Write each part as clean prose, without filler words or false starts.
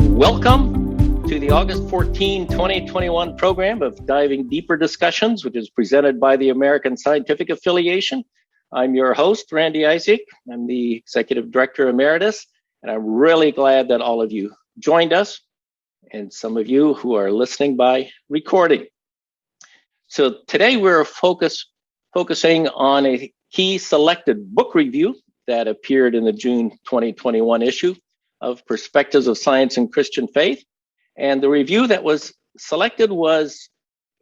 Welcome to the August 14, 2021 program of Diving Deeper Discussions, which is presented by the American Scientific Affiliation. I'm your host, Randy Isaac. I'm the Executive Director Emeritus, and I'm really glad that all of you joined us, and some of you who are listening by recording. So today we're focusing on a key selected book review that appeared in the June 2021 issue of Perspectives of Science and Christian Faith. And the review that was selected was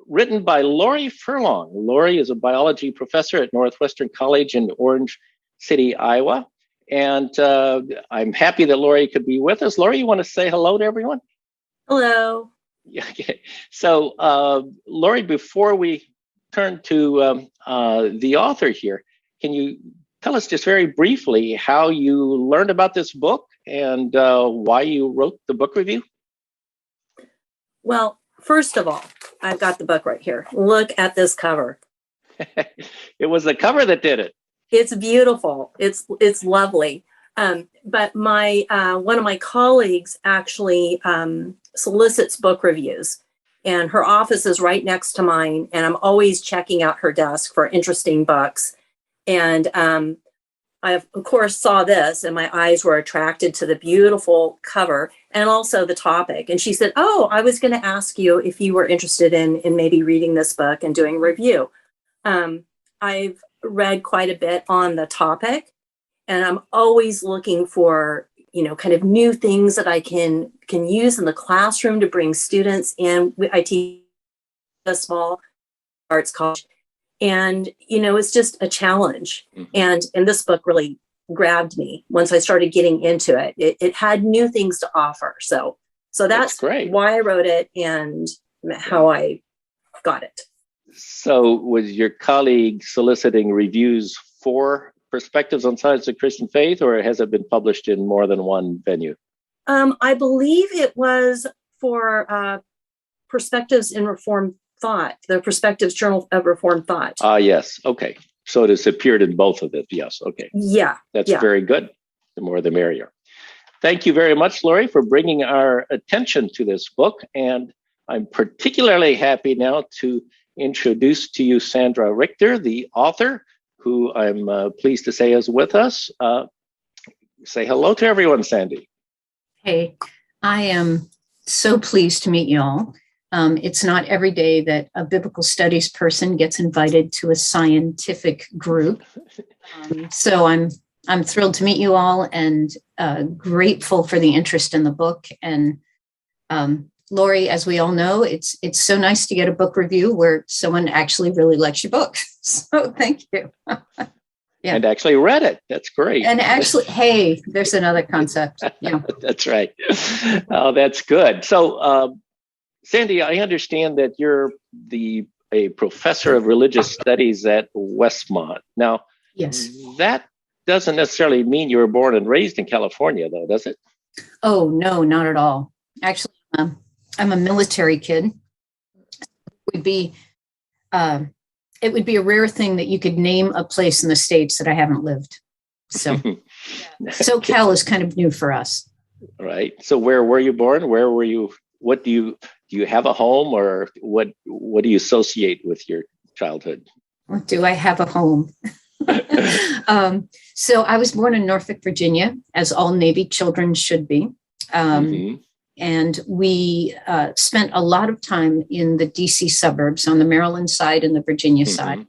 written by Lori Furlong. Lori is a biology professor at Northwestern College in Orange City, Iowa. And I'm happy that Lori could be with us. Lori, you want to say hello to everyone? Hello. Yeah, okay. So, Lori, before we turn to the author here, can you tell us just very briefly how you learned about this book and why you wrote the book review? Well, first of all, I've got the book right here. Look at this cover. It was the cover that did it. It's beautiful. It's lovely. But my one of my colleagues actually solicits book reviews, and her office is right next to mine. And I'm always checking out her desk for interesting books. And I, of course, saw this, and my eyes were attracted to the beautiful cover and also the topic. And she said, "Oh, I was going to ask you if you were interested in maybe reading this book and doing a review." I've read quite a bit on the topic, and I'm always looking for, kind of new things that I can use in the classroom to bring students in. I teach a small arts college, and it's just a challenge. And this book really grabbed me once I started getting into it. It had new things to offer. So that's great. Why I wrote it and how I got it. So was your colleague soliciting reviews for Perspectives on Science and Christian Faith, or has it been published in more than one venue? I believe it was for Perspectives in Reformed Thought, the Perspectives Journal of Reformed Thought. Yes. Okay. So it has appeared in both of them. Yes. Okay. Yeah. That's very good. The more the merrier. Thank you very much, Lori, for bringing our attention to this book. And I'm particularly happy now to introduce to you Sandra Richter, the author, who I'm pleased to say is with us. Say hello to everyone, Sandy. Hey, I am so pleased to meet you all. It's not every day that a biblical studies person gets invited to a scientific group. So I'm thrilled to meet you all and grateful for the interest in the book. And Lori, as we all know, it's so nice to get a book review where someone actually really likes your book. So thank you. Yeah. And actually read it. That's great. And actually, hey, there's another concept. Yeah. That's right. Oh, that's good. So, Sandy, I understand that you're a professor of religious studies at Westmont. Now, yes, that doesn't necessarily mean you were born and raised in California, though, does it? Oh, no, not at all. Actually, I'm a military kid. It would be a rare thing that you could name a place in the States that I haven't lived. So SoCal is kind of new for us. Right. So where were you born? Where were you? What do you have a home, or what do you associate with your childhood? Do I have a home? So I was born in Norfolk, Virginia, as all Navy children should be. And we spent a lot of time in the DC suburbs on the Maryland side and the Virginia side.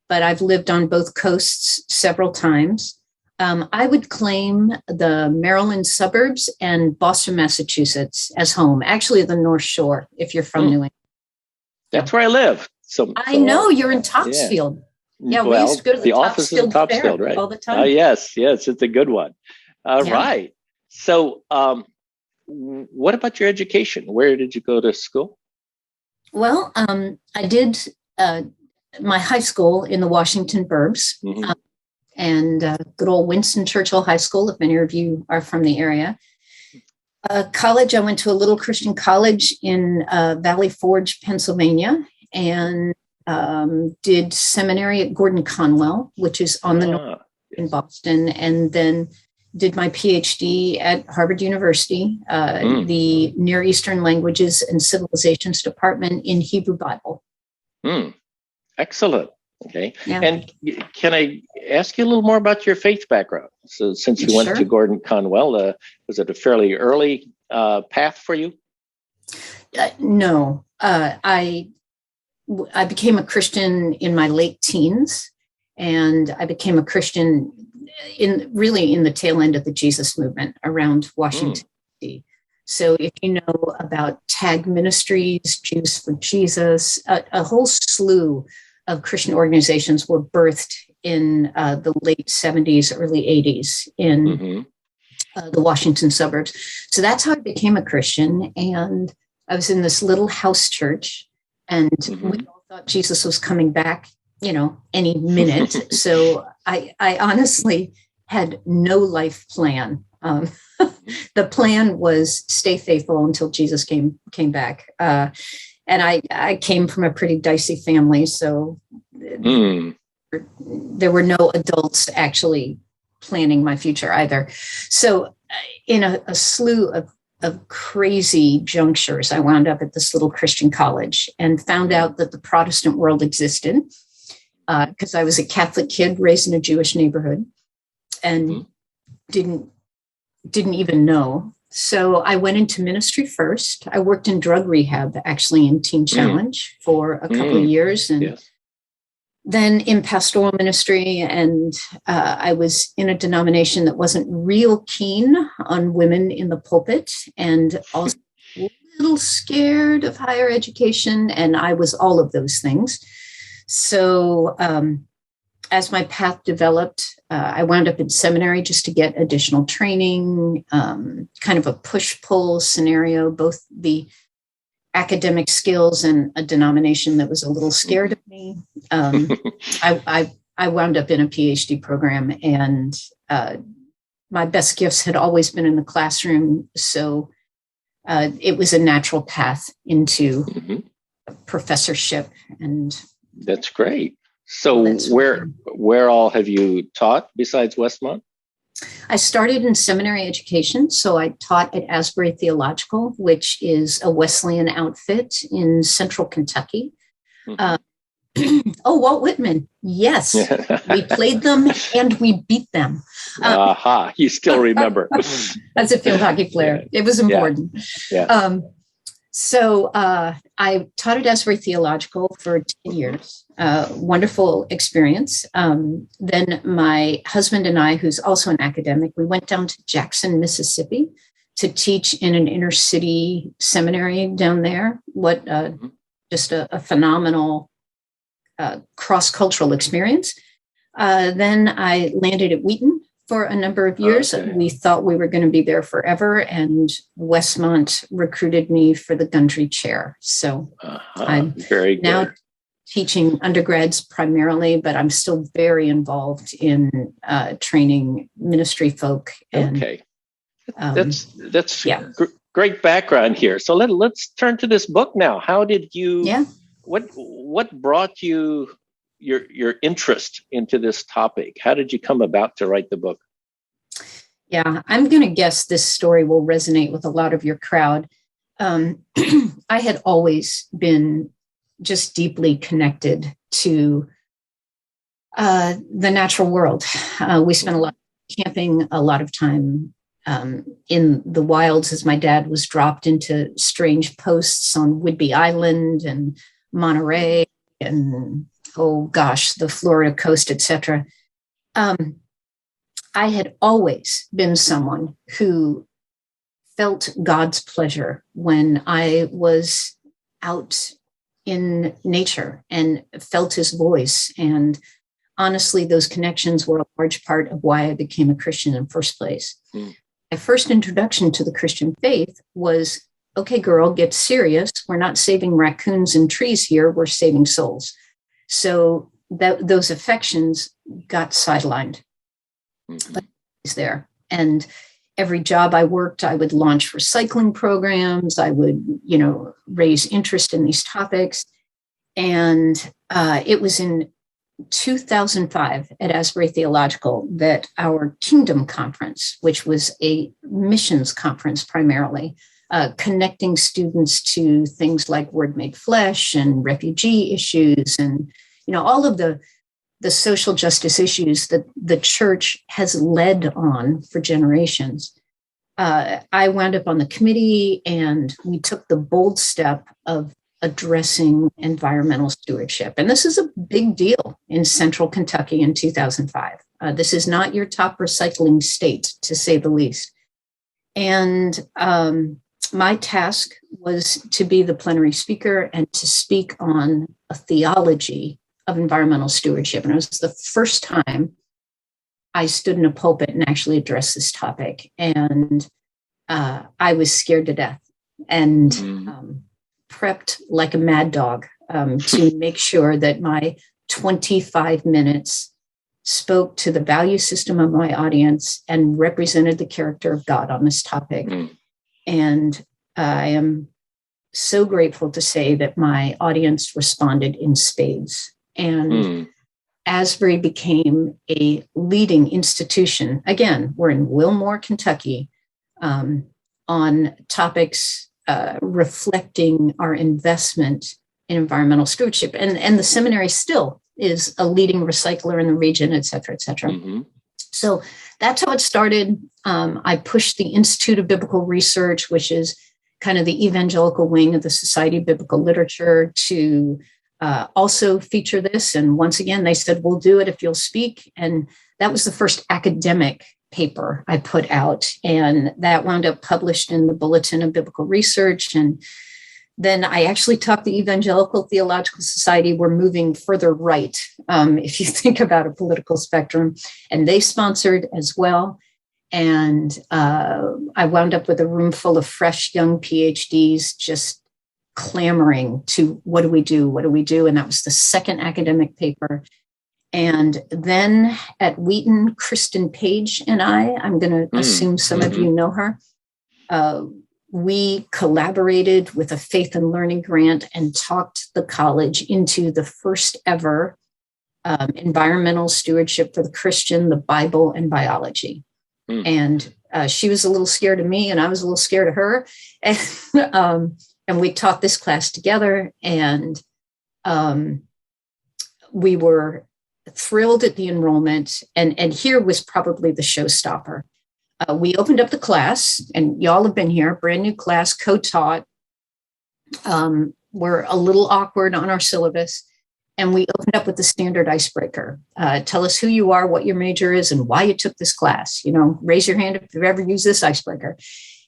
But I've lived on both coasts several times. I would claim the Maryland suburbs and Boston, Massachusetts as home. Actually, the North Shore, if you're from New England. That's where I live. So I know you're in Topsfield. Yeah, we used to go to the office in Topsfield, right? All the time. Yes, it's a good one. Right. So, what about your education? Where did you go to school? Well, I did my high school in the Washington Burbs. And good old Winston Churchill High School, if any of you are from the area. College, I went to a little Christian college in Valley Forge, Pennsylvania, and did seminary at Gordon Conwell, which is on the north in Boston, and then did my PhD at Harvard University, the Near Eastern Languages and Civilizations Department in Hebrew Bible. Excellent. Okay. Yeah. And can I ask you a little more about your faith background? So since you went to Gordon Conwell, was it a fairly early path for you? No. I became a Christian in my late teens, and I became a Christian in the tail end of the Jesus movement around Washington, D.C. So if you know about TAG Ministries, Jews for Jesus, a whole slew of Christian organizations were birthed in the late 70s, early 80s in the Washington suburbs. So that's how I became a Christian. And I was in this little house church, and we all thought Jesus was coming back, any minute. So I honestly had no life plan. The plan was stay faithful until Jesus came back. And I came from a pretty dicey family, so there were no adults actually planning my future either. So in a slew of crazy junctures, I wound up at this little Christian college and found out that the Protestant world existed, because I was a Catholic kid raised in a Jewish neighborhood and didn't even know. So I went into ministry first. I worked in drug rehab, actually, in Teen Challenge for a couple of years, and then in pastoral ministry. And I was in a denomination that wasn't real keen on women in the pulpit, and also a little scared of higher education. And I was all of those things. So as my path developed, I wound up in seminary just to get additional training, kind of a push-pull scenario, both the academic skills and a denomination that was a little scared of me. I wound up in a PhD program, and my best gifts had always been in the classroom. So it was a natural path into professorship. And that's great. So where all have you taught besides Westmont? I started in seminary education. So I taught at Asbury Theological, which is a Wesleyan outfit in central Kentucky. Walt Whitman. Yes. We played them and we beat them. You still remember. As a field hockey player. It was important. So I taught at Asbury Theological for 10 years. Wonderful experience. Then my husband and I, who's also an academic, we went down to Jackson, Mississippi to teach in an inner city seminary down there. Just a phenomenal cross-cultural experience. Then I landed at Wheaton for a number of years. Okay. We thought we were going to be there forever, and Westmont recruited me for the Gundry chair. So I'm very good. Now teaching undergrads primarily, but I'm still very involved in training ministry folk. And, that's great background here. So let's turn to this book now. How did you? Yeah. What brought you your interest into this topic? How did you come about to write the book? Yeah, I'm going to guess this story will resonate with a lot of your crowd. I had always been just deeply connected to the natural world. We spent a lot of camping, a lot of time in the wilds as my dad was dropped into strange posts on Whidbey Island and Monterey and the Florida coast, etc. I had always been someone who felt God's pleasure when I was out in nature and felt his voice. And honestly, those connections were a large part of why I became a Christian in the first place. My first introduction to the Christian faith was, okay, girl, get serious. We're not saving raccoons and trees here. We're saving souls. So those affections got sidelined. But he's there. And every job I worked, I would launch recycling programs. I would, raise interest in these topics. And it was in 2005 at Asbury Theological that our Kingdom Conference, which was a missions conference primarily, connecting students to things like Word Made Flesh and refugee issues and, all of the social justice issues that the church has led on for generations. I wound up on the committee, and we took the bold step of addressing environmental stewardship. And this is a big deal in central Kentucky in 2005. This is not your top recycling state, to say the least. And my task was to be the plenary speaker and to speak on a theology of environmental stewardship. And it was the first time I stood in a pulpit and actually addressed this topic. And I was scared to death and prepped like a mad dog to make sure that my 25 minutes spoke to the value system of my audience and represented the character of God on this topic. And I am so grateful to say that my audience responded in spades. And Asbury became a leading institution. Again, we're in Wilmore, Kentucky, on topics reflecting our investment in environmental stewardship. And the seminary still is a leading recycler in the region, et cetera, et cetera. So that's how it started. I pushed the Institute of Biblical Research, which is kind of the evangelical wing of the Society of Biblical Literature, to also feature this. And once again, they said, we'll do it if you'll speak. And that was the first academic paper I put out. And that wound up published in the Bulletin of Biblical Research. And then I actually talked the Evangelical Theological Society. We're moving further right, if you think about a political spectrum. And they sponsored as well. And I wound up with a room full of fresh young PhDs just clamoring to, what do we do? What do we do? And that was the second academic paper. And then at Wheaton, Kristen Page and I'm going to assume some of you know her. We collaborated with a Faith and Learning grant and talked the college into the first ever environmental stewardship for the Christian, the Bible, and biology. And she was a little scared of me, and I was a little scared of her. And we taught this class together, and we were thrilled at the enrollment. And here was probably the showstopper. We opened up the class, and y'all have been here, brand new class, co-taught. We're a little awkward on our syllabus. And we opened up with the standard icebreaker. Tell us who you are, what your major is, and why you took this class. Raise your hand if you've ever used this icebreaker.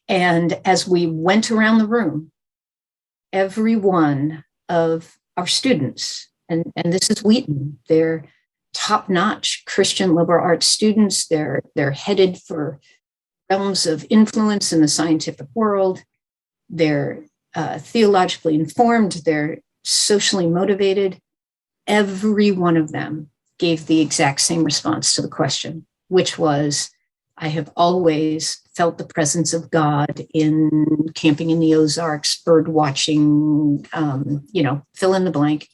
And as we went around the room, every one of our students, and this is Wheaton, they're top-notch Christian liberal arts students. They're headed for realms of influence in the scientific world. They're theologically informed. They're socially motivated. Every one of them gave the exact same response to the question, which was, I have always felt the presence of God in camping in the Ozarks, bird watching, fill in the blank.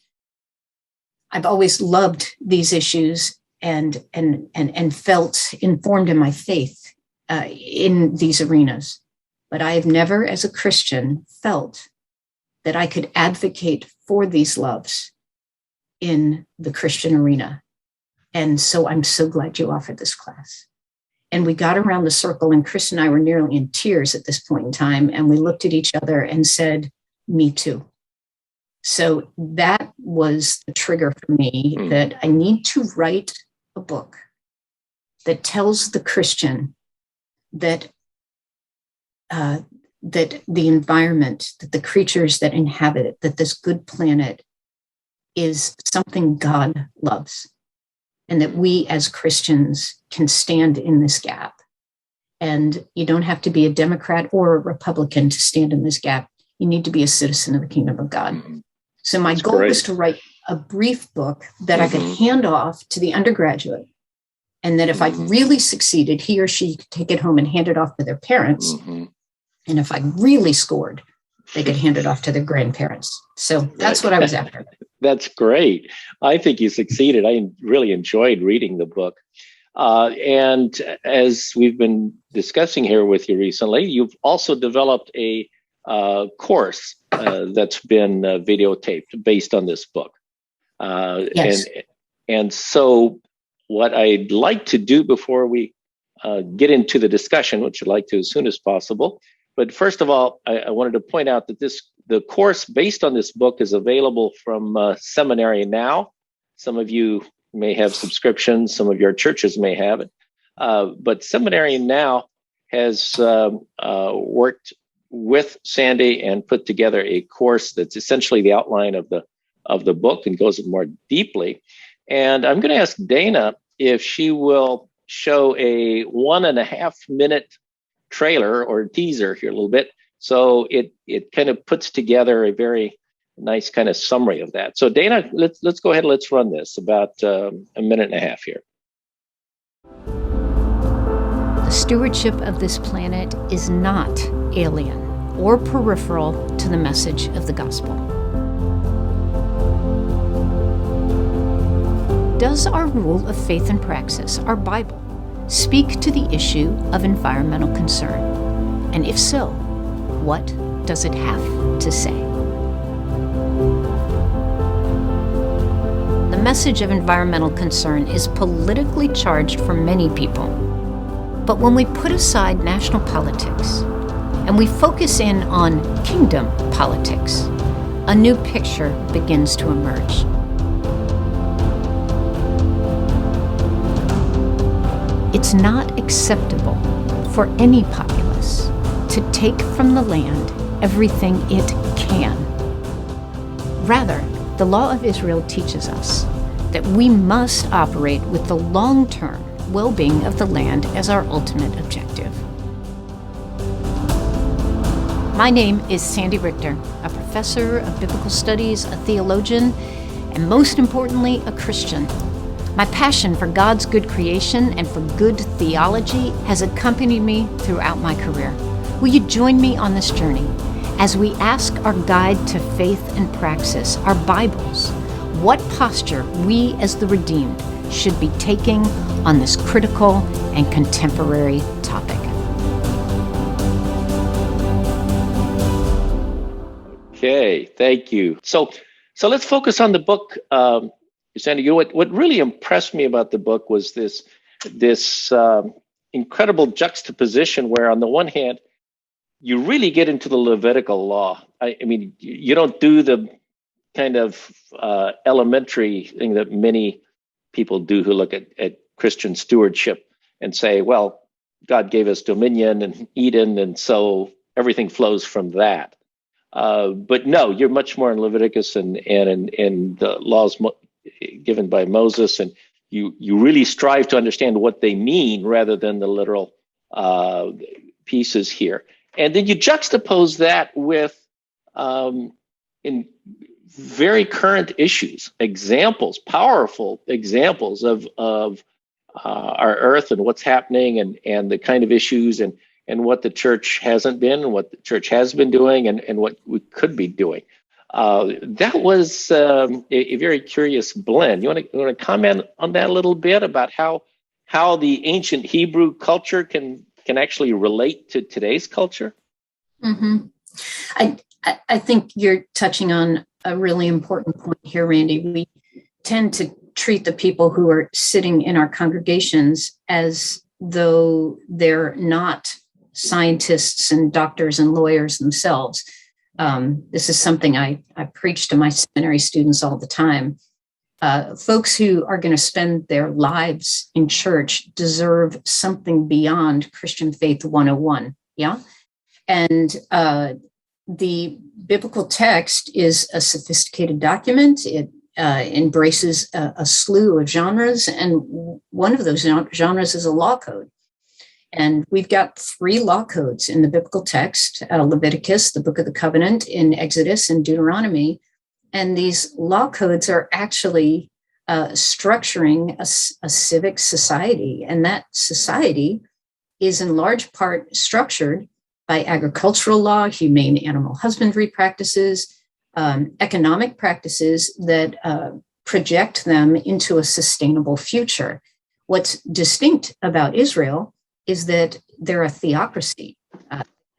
I've always loved these issues and felt informed in my faith in these arenas. But I have never, as a Christian, felt that I could advocate for these loves in the Christian arena. And so I'm so glad you offered this class. And we got around the circle, and Chris and I were nearly in tears at this point in time. And we looked at each other and said, me too. So that was the trigger for me that I need to write a book that tells the Christian that that the environment, that the creatures that inhabit it, that this good planet is something God loves, and that we as Christians can stand in this gap. And you don't have to be a Democrat or a Republican to stand in this gap. You need to be a citizen of the kingdom of God. So my goal was to write a brief book that I could hand off to the undergraduate, and that if I really succeeded, he or she could take it home and hand it off to their parents. And if I really scored, they could hand it off to their grandparents. So that's what I was after. That's great. I think you succeeded. I really enjoyed reading the book. And as we've been discussing here with you recently, you've also developed a course that's been videotaped based on this book. Yes. And so what I'd like to do before we get into the discussion, which I'd like to as soon as possible, but first of all, I wanted to point out that the course based on this book is available from Seminary Now. Some of you may have subscriptions, some of your churches may have it. But Seminary Now has worked with Sandy and put together a course that's essentially the outline of the book and goes more deeply. And I'm going to ask Dana if she will show a 1.5 minute trailer or teaser here a little bit. So it kind of puts together a very nice kind of summary of that. So Dana, let's go ahead and let's run this about 1.5 minutes here. The stewardship of this planet is not alien or peripheral to the message of the gospel. Does our rule of faith and praxis, our Bible, speak to the issue of environmental concern? And if so, what does it have to say? The message of environmental concern is politically charged for many people. But when we put aside national politics and we focus in on kingdom politics, a new picture begins to emerge. It's not acceptable for any populace to take from the land everything it can. Rather, the law of Israel teaches us that we must operate with the long-term well-being of the land as our ultimate objective. My name is Sandy Richter, a professor of biblical studies, a theologian, and most importantly, a Christian. My passion for God's good creation and for good theology has accompanied me throughout my career. Will you join me on this journey as we ask our guide to faith and praxis, our Bibles, what posture we as the redeemed should be taking on this critical and contemporary topic? Okay, thank you. So let's focus on the book. Sandy, you know what really impressed me about the book was this incredible juxtaposition where on the one hand, you really get into the Levitical law. I mean, you don't do the kind of elementary thing that many people do who look at Christian stewardship and say, well, God gave us dominion and Eden, and so everything flows from that. But no, you're much more in Leviticus and in the laws given by Moses, and you really strive to understand what they mean rather than the literal pieces here. And then you juxtapose that with in very current issues, powerful examples of our earth and what's happening and the kind of issues and what the church hasn't been and what the church has been doing and what we could be doing. That was a very curious blend. You want to comment on that a little bit about how the ancient Hebrew culture can actually relate to today's culture? Mm-hmm. I think you're touching on a really important point here, Randy. We tend to treat the people who are sitting in our congregations as though they're not scientists and doctors and lawyers themselves. This is something I preach to my seminary students all the time. Folks who are going to spend their lives in church deserve something beyond Christian Faith 101. Yeah. And the biblical text is a sophisticated document. It embraces a slew of genres, and one of those genres is a law code. And we've got 3 law codes in the biblical text: Leviticus, the Book of the Covenant, in Exodus and Deuteronomy. And these law codes are actually structuring a civic society. And that society is in large part structured by agricultural law, humane animal husbandry practices, economic practices that project them into a sustainable future. What's distinct about Israel is that they're a theocracy.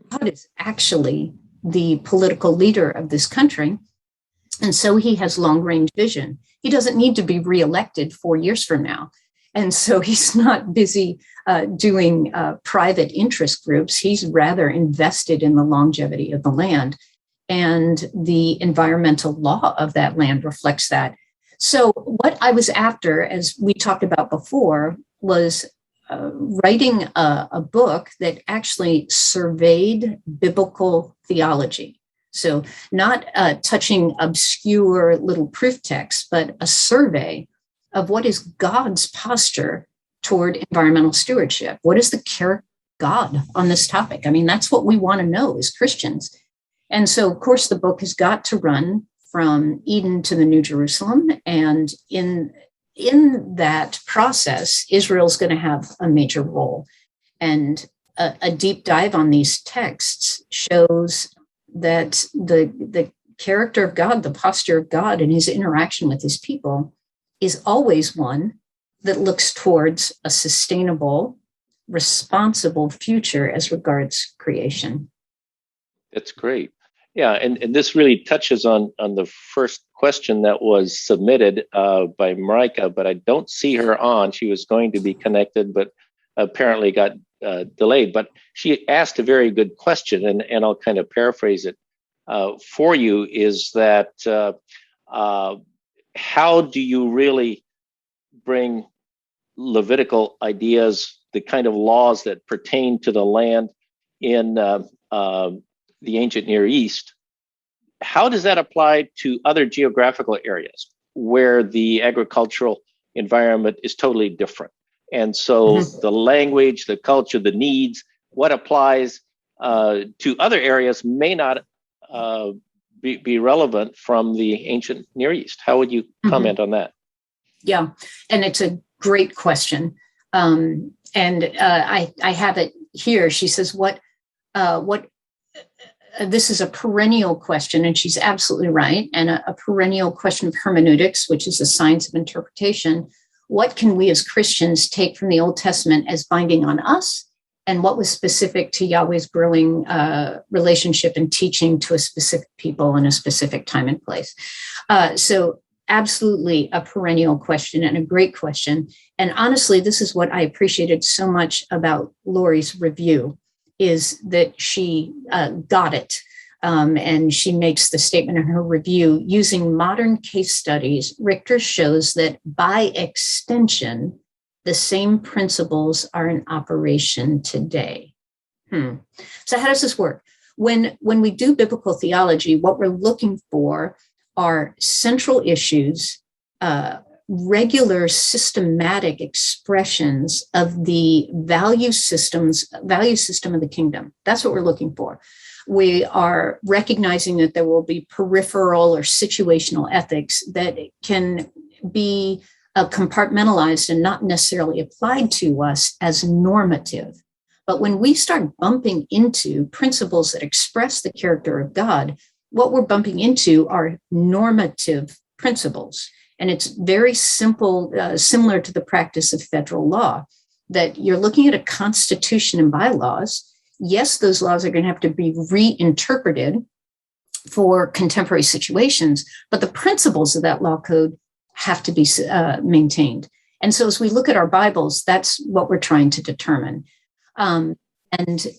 God is actually the political leader of this country, and so he has long-range vision. He doesn't need to be reelected 4 years from now. And so he's not busy doing private interest groups. He's rather invested in the longevity of the land. And the environmental law of that land reflects that. So what I was after, as we talked about before, was writing a book that actually surveyed biblical theology. So not touching obscure little proof texts, but a survey of what is God's posture toward environmental stewardship. What is the character of God on this topic? I mean, that's what we want to know as Christians. And so, of course, the book has got to run from Eden to the New Jerusalem. And in that process, Israel's going to have a major role. And a deep dive on these texts shows that the character of God, the posture of God and his interaction with his people is always one that looks towards a sustainable, responsible future as regards creation. That's great. Yeah, and this really touches on the first question that was submitted by Marika, but I don't see her on. She was going to be connected, but apparently got delayed. But she asked a very good question, and I'll kind of paraphrase it for you, is that how do you really bring Levitical ideas, the kind of laws that pertain to the land in the ancient Near East, how does that apply to other geographical areas where the agricultural environment is totally different? And so the language, the culture, the needs, what applies to other areas may not be relevant from the ancient Near East. How would you comment on that? Yeah, and it's a great question. And I have it here. She says, what this is a perennial question, and she's absolutely right, and a perennial question of hermeneutics, which is the science of interpretation. What can we as Christians take from the Old Testament as binding on us, and what was specific to Yahweh's growing relationship and teaching to a specific people in a specific time and place? So absolutely a perennial question and a great question. And honestly, this is what I appreciated so much about Lori's review, is that she got it. And she makes the statement in her review, using modern case studies, Richter shows that by extension, the same principles are in operation today. So how does this work? When we do biblical theology, what we're looking for are central issues, regular systematic expressions of the value system of the kingdom. That's what we're looking for. We are recognizing that there will be peripheral or situational ethics that can be compartmentalized and not necessarily applied to us as normative. But when we start bumping into principles that express the character of God, what we're bumping into are normative principles. And it's very simple, similar to the practice of federal law, that you're looking at a constitution and bylaws. Yes, those laws are going to have to be reinterpreted for contemporary situations, but the principles of that law code have to be maintained. And so as we look at our Bibles, that's what we're trying to determine. And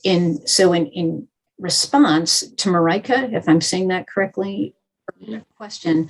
in response to Marika, if I'm saying that correctly, question,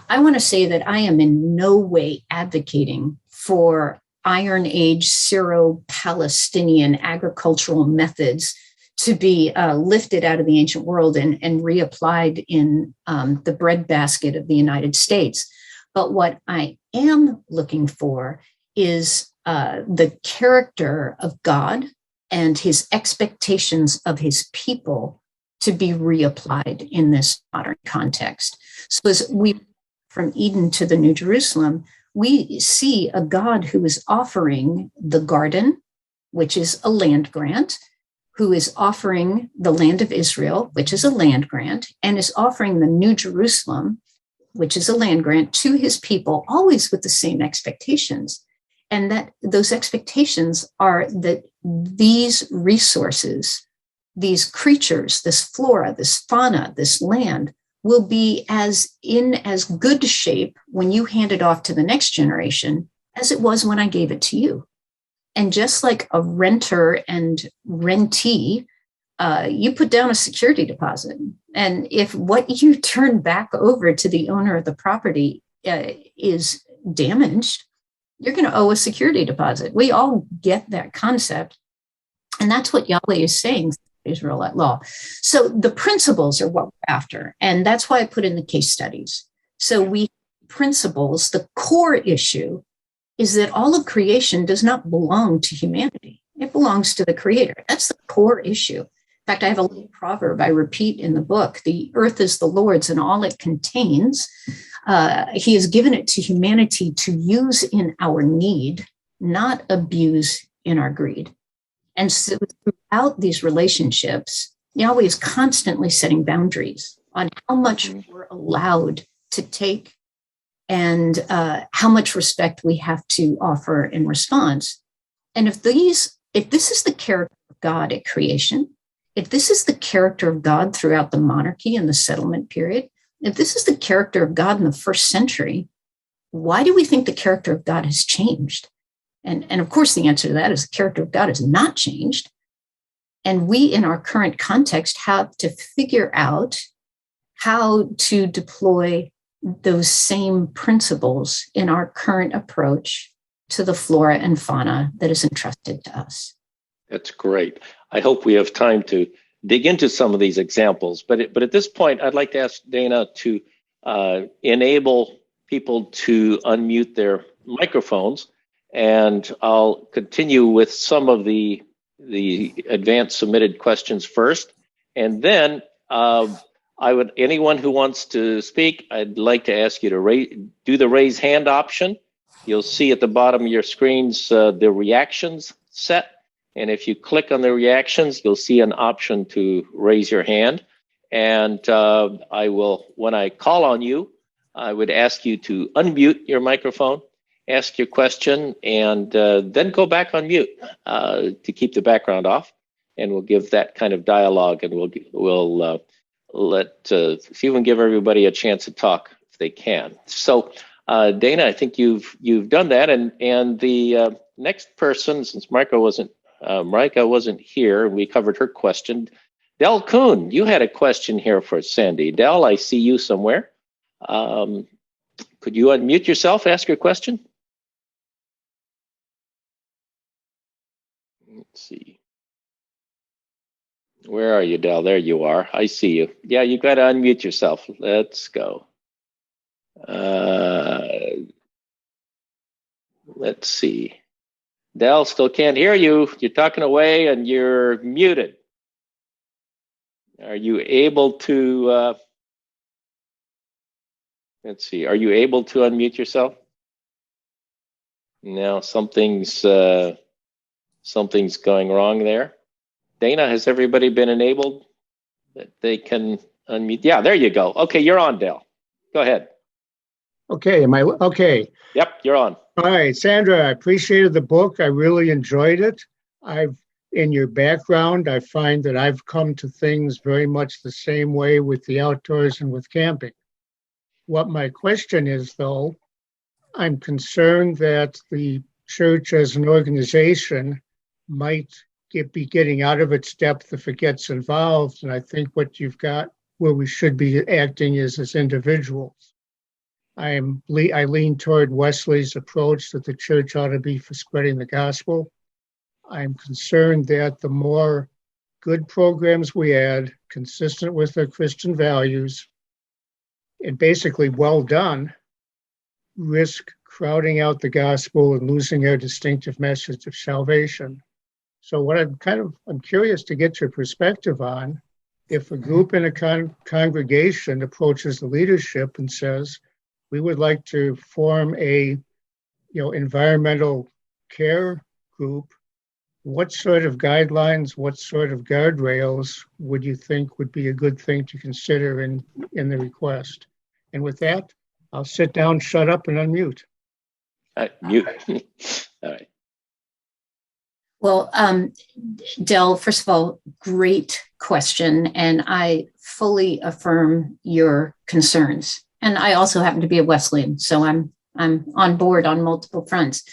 I want to say that I am in no way advocating for Iron Age Syro-Palestinian agricultural methods to be lifted out of the ancient world and reapplied in the breadbasket of the United States. But what I am looking for is the character of God and his expectations of his people to be reapplied in this modern context. So as we, from Eden to the New Jerusalem, we see a God who is offering the garden, which is a land grant, who is offering the land of Israel, which is a land grant, and is offering the New Jerusalem, which is a land grant, to his people, always with the same expectations. And that those expectations are that these resources, these creatures, this flora, this fauna, this land, will be in as good shape when you hand it off to the next generation as it was when I gave it to you. And just like a renter and rentee, you put down a security deposit. And if what you turn back over to the owner of the property is damaged, you're going to owe a security deposit. We all get that concept. And that's what Yahweh is saying, Israelite law. So the principles are what we're after. And that's why I put in the case studies. So we principles, the core issue is that all of creation does not belong to humanity. It belongs to the Creator. That's the core issue. In fact, I have a little proverb I repeat in the book: the earth is the Lord's and all it contains. He has given it to humanity to use in our need, not abuse in our greed. And so throughout these relationships, Yahweh is constantly setting boundaries on how much we're allowed to take and how much respect we have to offer in response. And if this is the character of God at creation, if this is the character of God throughout the monarchy and the settlement period, if this is the character of God in the first century, why do we think the character of God has changed? And of course, the answer to that is the character of God has not changed. And we, in our current context, have to figure out how to deploy those same principles in our current approach to the flora and fauna that is entrusted to us. That's great. I hope we have time to dig into some of these examples. But at this point, I'd like to ask Dana to enable people to unmute their microphones. And I'll continue with some of the advanced submitted questions first. And then anyone who wants to speak, I'd like to ask you to do the raise hand option. You'll see at the bottom of your screens the reactions set. And if you click on the reactions, you'll see an option to raise your hand. And I will, when I call on you, I would ask you to unmute your microphone, ask your question, and then go back on mute to keep the background off. And we'll give that kind of dialogue, and we'll see if we can give everybody a chance to talk if they can. So, Dana, I think you've done that, and the next person, since Marika wasn't here, we covered her question. Del Kuhn, you had a question here for Sandy. Del, I see you somewhere. Could you unmute yourself, ask your question? Let's see. Where are you, Del? There you are. I see you. Yeah, you got to unmute yourself. Let's go. Let's see. Del, still can't hear you. You're talking away and you're muted. Are you able to, let's see, are you able to unmute yourself? No, something's going wrong there. Dana, has everybody been enabled that they can unmute? Yeah, there you go. Okay, you're on, Del. Go ahead. Okay, am I okay? Yep, you're on. All right, Sandra, I appreciated the book. I really enjoyed it. In your background, I find that I've come to things very much the same way with the outdoors and with camping. What my question is, though, I'm concerned that the church as an organization might be getting out of its depth if it gets involved. And I think what you've got where we should be acting is as individuals. I lean toward Wesley's approach that the church ought to be for spreading the gospel. I'm concerned that the more good programs we add, consistent with our Christian values, and basically well done, risk crowding out the gospel and losing our distinctive message of salvation. So what I'm curious to get your perspective on, if a group in a congregation approaches the leadership and says, we would like to form a environmental care group what sort of guidelines, what sort of guardrails would you think would be a good thing to consider in the request? And with that, I'll sit down, shut up, and unmute. Mute. All right. Well, Del, first of all, great question. And I fully affirm your concerns. And I also happen to be a Wesleyan, so I'm on board on multiple fronts.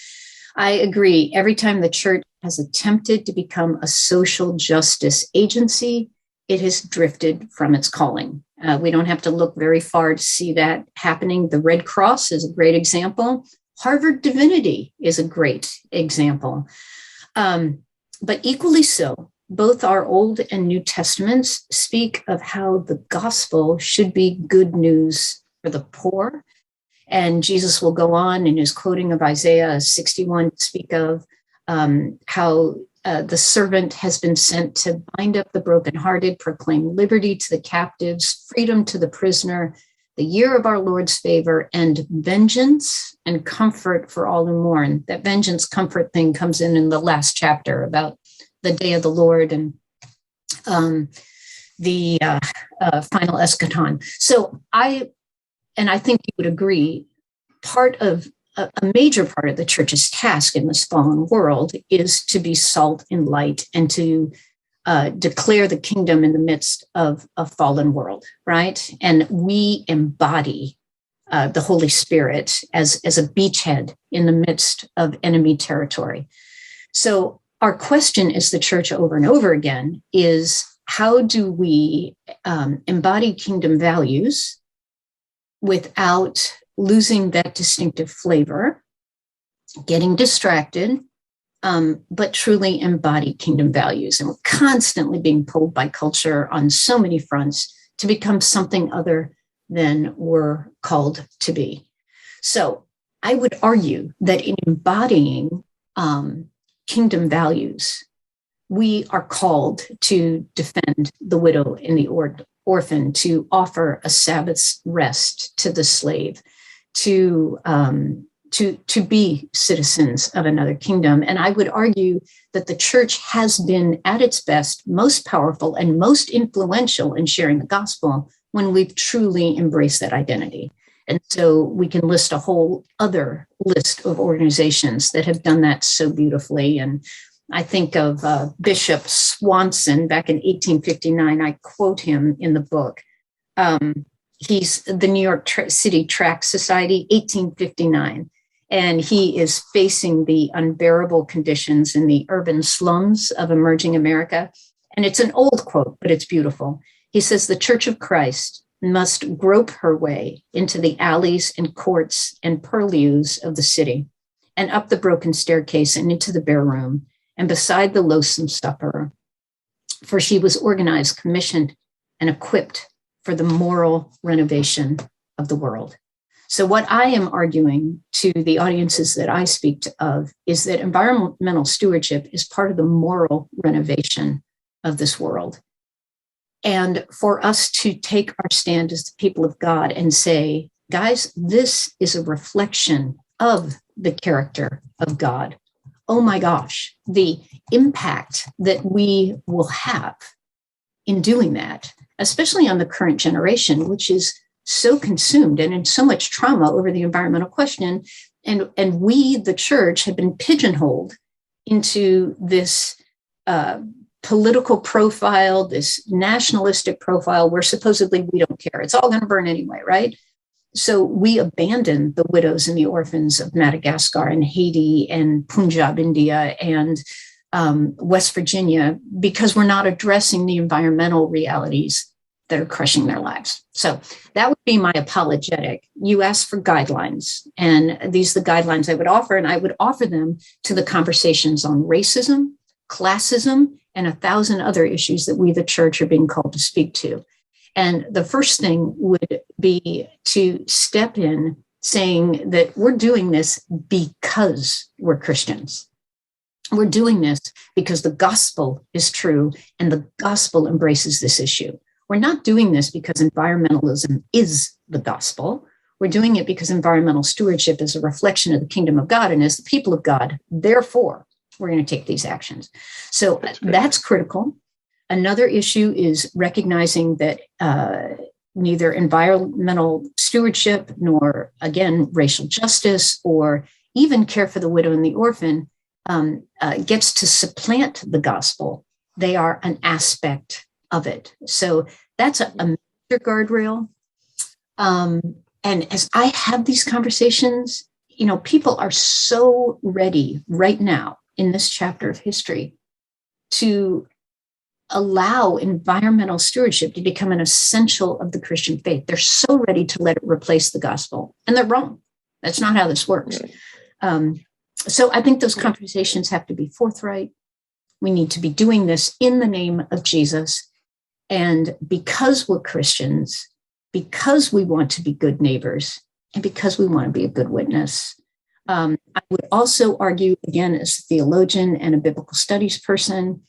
I agree. Every time the church has attempted to become a social justice agency, it has drifted from its calling. We don't have to look very far to see that happening. The Red Cross is a great example. Harvard Divinity is a great example. But equally so, both our Old and New Testaments speak of how the gospel should be good news for the poor. And Jesus will go on in his quoting of Isaiah 61 to speak of how the servant has been sent to bind up the brokenhearted, proclaim liberty to the captives, freedom to the prisoner, the year of our Lord's favor, and vengeance and comfort for all who mourn. That vengeance comfort thing comes in the last chapter about the day of the Lord and the final eschaton. So I think you would agree, a major part of the church's task in this fallen world is to be salt and light and to declare the kingdom in the midst of a fallen world, right? And we embody the Holy Spirit as a beachhead in the midst of enemy territory. So our question as the church over and over again is, how do we embody kingdom values without losing that distinctive flavor, getting distracted, but truly embody kingdom values? And we're constantly being pulled by culture on so many fronts to become something other than we're called to be. So I would argue that in embodying kingdom values, we are called to defend the widow and the orphan, to offer a Sabbath's rest to the slave, to be citizens of another kingdom. And I would argue that the church has been at its best, most powerful and most influential in sharing the gospel when we've truly embraced that identity. And so we can list a whole other list of organizations that have done that so beautifully. And I think of Bishop Swanson back in 1859. I quote him in the book. He's the New York City Tract Society, 1859. And he is facing the unbearable conditions in the urban slums of emerging America. And it's an old quote, but it's beautiful. He says, "The Church of Christ must grope her way into the alleys and courts and purlieus of the city, and up the broken staircase and into the bare room, and beside the loathsome supper, for she was organized, commissioned, and equipped for the moral renovation of the world." So what I am arguing to the audiences that I speak of is that environmental stewardship is part of the moral renovation of this world. And for us to take our stand as the people of God and say, guys, this is a reflection of the character of God. Oh my gosh, the impact that we will have in doing that, especially on the current generation, which is so consumed and in so much trauma over the environmental question. And we, the church, have been pigeonholed into this political profile, this nationalistic profile where supposedly we don't care. It's all going to burn anyway, right? So we abandon the widows and the orphans of Madagascar and Haiti and Punjab, India, and West Virginia because we're not addressing the environmental realities that are crushing their lives. So that would be my apologetic. You asked for guidelines, and these are the guidelines I would offer, and I would offer them to the conversations on racism, classism, and 1,000 other issues that we, the church, are being called to speak to. And the first thing would be to step in saying that we're doing this because we're Christians. We're doing this because the gospel is true and the gospel embraces this issue. We're not doing this because environmentalism is the gospel. We're doing it because environmental stewardship is a reflection of the kingdom of God. And as the people of God, therefore, we're going to take these actions. So that's critical. Another issue is recognizing that neither environmental stewardship nor, again, racial justice or even care for the widow and the orphan gets to supplant the gospel. They are an aspect of it. So that's a major guardrail. And as I have these conversations, people are so ready right now in this chapter of history to allow environmental stewardship to become an essential of the Christian faith. They're so ready to let it replace the gospel, and they're wrong. That's not how this works. So I think those conversations have to be forthright. We need to be doing this in the name of Jesus. And because we're Christians, because we want to be good neighbors, and because we want to be a good witness. I would also argue, again, as a theologian and a biblical studies person,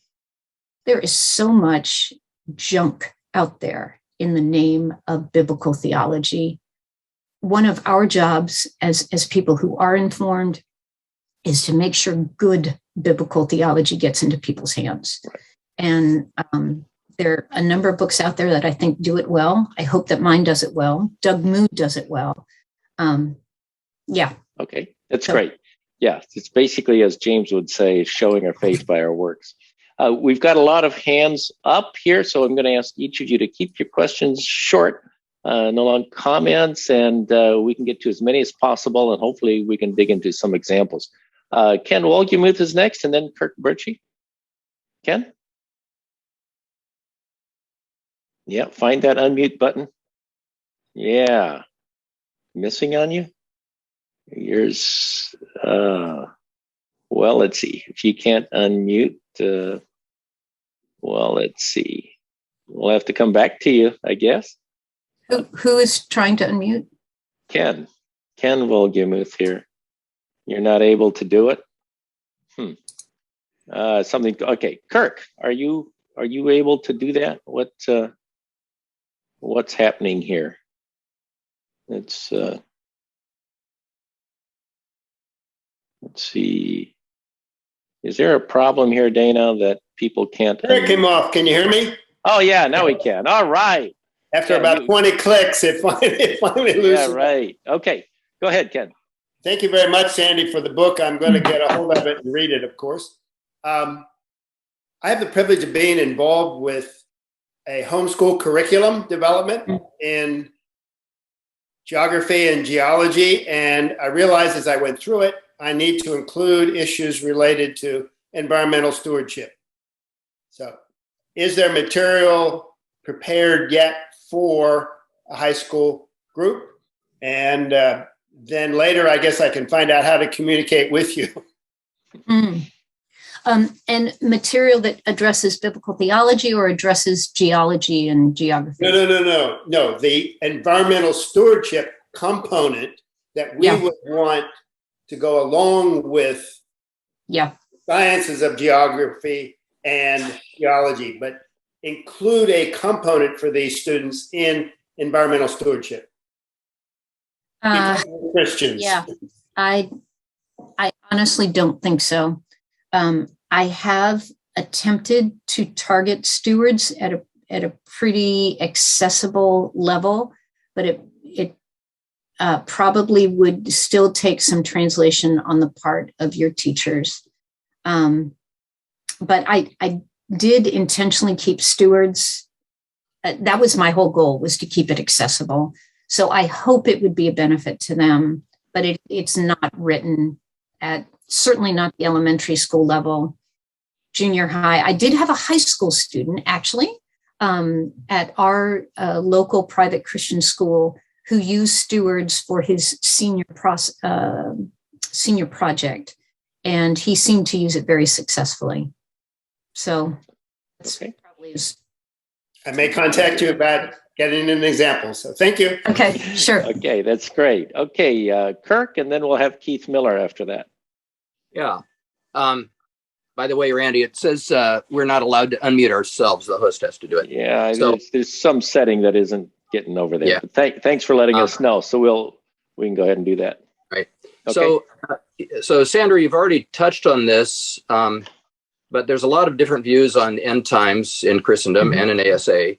there is so much junk out there in the name of biblical theology. One of our jobs as people who are informed is to make sure good biblical theology gets into people's hands. And there are a number of books out there that I think do it well. I hope that mine does it well. Doug Mood does it well. Yeah. Okay, that's great. Yeah, it's basically, as James would say, showing our faith by our works. We've got a lot of hands up here, so I'm going to ask each of you to keep your questions short, no long comments, and we can get to as many as possible, and hopefully we can dig into some examples. Ken Wolgemuth is next, and then Kirk Birchie. Ken? Yeah, find that unmute button. Yeah. Missing on you? Yours, well, let's see. If you can't unmute, well, let's see. We'll have to come back to you, I guess. Who is trying to unmute? Ken Wolgemuth here. You're not able to do it? Something, okay. Kirk, are you able to do that? What's happening here? It's, let's see. Is there a problem here, Dana, that people can't? It came off. Can you hear me? Oh, yeah, now we can. All right. After about 20 clicks, it finally loses. Yeah, right. Okay. Go ahead, Ken. Thank you very much, Sandy, for the book. I'm going to get a hold of it and read it, of course. I have the privilege of being involved with a homeschool curriculum development in geography and geology, and I realized as I went through it, I need to include issues related to environmental stewardship. So, is there material prepared yet for a high school group? And then later, I guess I can find out how to communicate with you. And material that addresses biblical theology or addresses geology and geography? No. The environmental stewardship component that we would want to go along with sciences of geography and geology, but include a component for these students in environmental stewardship. Christians. Yeah, I honestly don't think so. I have attempted to target stewards at a pretty accessible level, but it probably would still take some translation on the part of your teachers. But I did intentionally keep stewards. That was my whole goal, was to keep it accessible. So I hope it would be a benefit to them, but it's not written at, certainly not the elementary school level, junior high. I did have a high school student, actually, at our local private Christian school who used Stewards for his senior project, and he seemed to use it very successfully. So that's probably is. I may contact you about getting an example. So thank you. Okay, sure. Okay, that's great. Okay, Kirk, and then we'll have Keith Miller after that. Yeah. By the way, Randy, it says we're not allowed to unmute ourselves. The host has to do it. Yeah, so, there's some setting that isn't getting over there. Yeah. But thanks for letting us know. So we can go ahead and do that. Right. So, so Sandra, you've already touched on this, but there's a lot of different views on end times in Christendom and in ASA.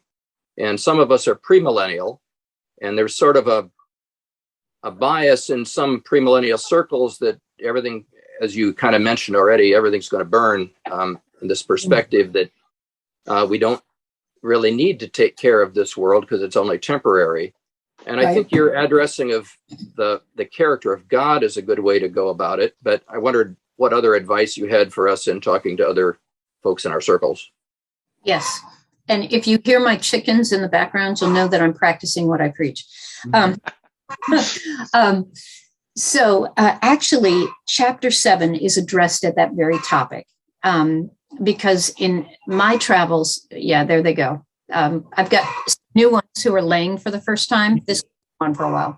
And some of us are premillennial, and there's sort of a bias in some premillennial circles that everything, as you kind of mentioned already, everything's going to burn, in this perspective that we don't really need to take care of this world because it's only temporary. And I think your addressing of the character of God is a good way to go about it. But I wondered what other advice you had for us in talking to other folks in our circles. Yes. And if you hear my chickens in the background, you'll know that I'm practicing what I preach. So actually, chapter 7 is addressed at that very topic. Because in my travels, there they go. I've got new ones who are laying for the first time. This one for a while.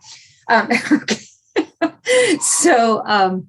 So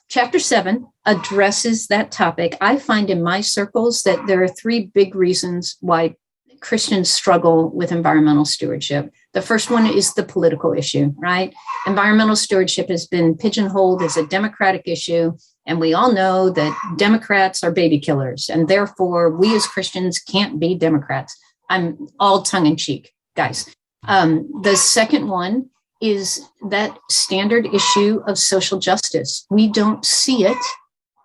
chapter 7 addresses that topic. I find in my circles that there are 3 big reasons why Christians struggle with environmental stewardship. The first one is the political issue, right? Environmental stewardship has been pigeonholed as a democratic issue. And we all know that Democrats are baby killers. And therefore, we as Christians can't be Democrats. I'm all tongue in cheek, guys. The second one is that standard issue of social justice. We don't see it,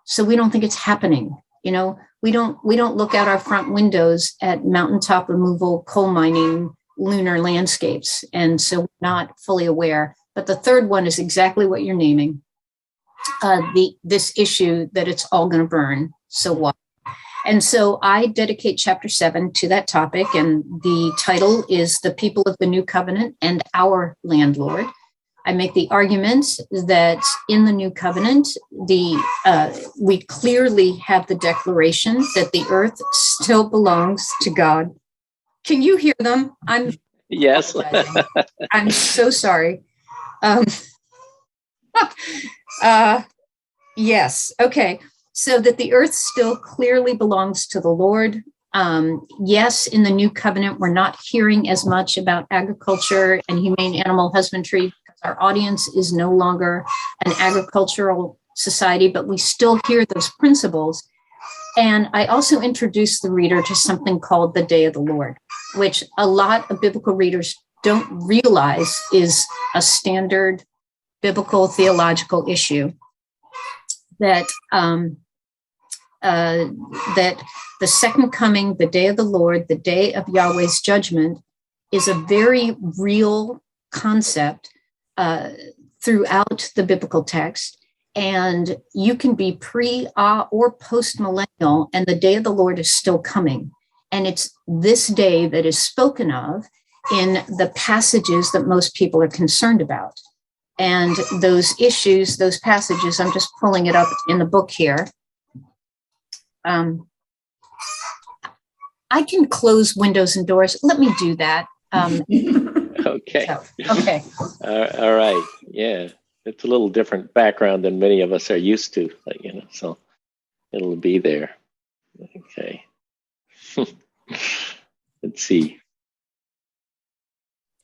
so we don't think it's happening. You know, we don't look out our front windows at mountaintop removal, coal mining, lunar landscapes. And so we're not fully aware. But the third one is exactly what you're naming. This issue that it's all going to burn. So what? And so I dedicate chapter 7 to that topic. And the title is The People of the New Covenant and Our Landlord. I make the argument that in the New Covenant, we clearly have the declaration that the earth still belongs to God. Can you hear them? Yes. I'm so sorry. Yes. Okay. So that the earth still clearly belongs to the Lord. Yes, in the New Covenant, we're not hearing as much about agriculture and humane animal husbandry because our audience is no longer an agricultural society, but we still hear those principles. And I also introduce the reader to something called the Day of the Lord, which a lot of biblical readers don't realize is a standard biblical theological issue. That the second coming, the day of the Lord, the day of Yahweh's judgment, is a very real concept throughout the biblical text. And you can be or post-millennial, and the day of the Lord is still coming. And it's this day that is spoken of in the passages that most people are concerned about. And those issues, those passages, I'm just pulling it up in the book here. I can close windows and doors. Let me do that. Okay. Okay. All right. Yeah. It's a little different background than many of us are used to, so it'll be there. Okay. Let's see.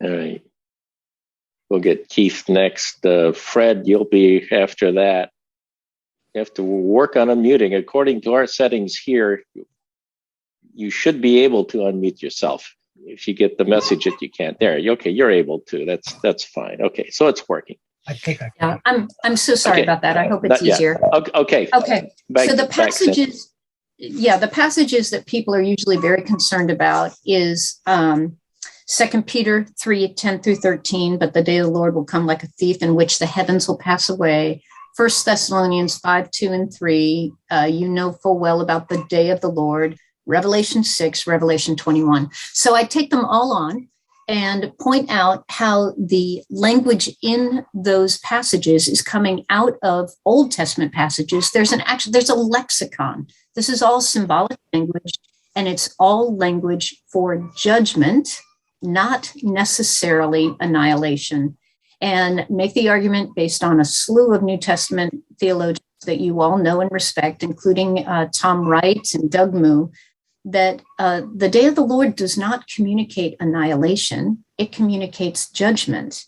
All right. We'll get Keith next. Fred, you'll be after that. You have to work on unmuting. According to our settings here, you should be able to unmute yourself. If you get the message that you can't, you're able to. That's fine. Okay, so it's working. I think I can. Yeah, I'm so sorry about that. I hope it's easier. Okay. Okay. So the passages, the passages that people are usually very concerned about is 2 Peter 3:10 through 13, but the day of the Lord will come like a thief in which the heavens will pass away. 1 Thessalonians 5:2 and 3, you know full well about the day of the Lord. Revelation 6, Revelation 21. So I take them all on and point out how the language in those passages is coming out of Old Testament passages. There's a lexicon. This is all symbolic language, and it's all language for judgment, not necessarily annihilation. And make the argument based on a slew of New Testament theologians that you all know and respect, including Tom Wright and Doug Moo, that the day of the Lord does not communicate annihilation, it communicates judgment.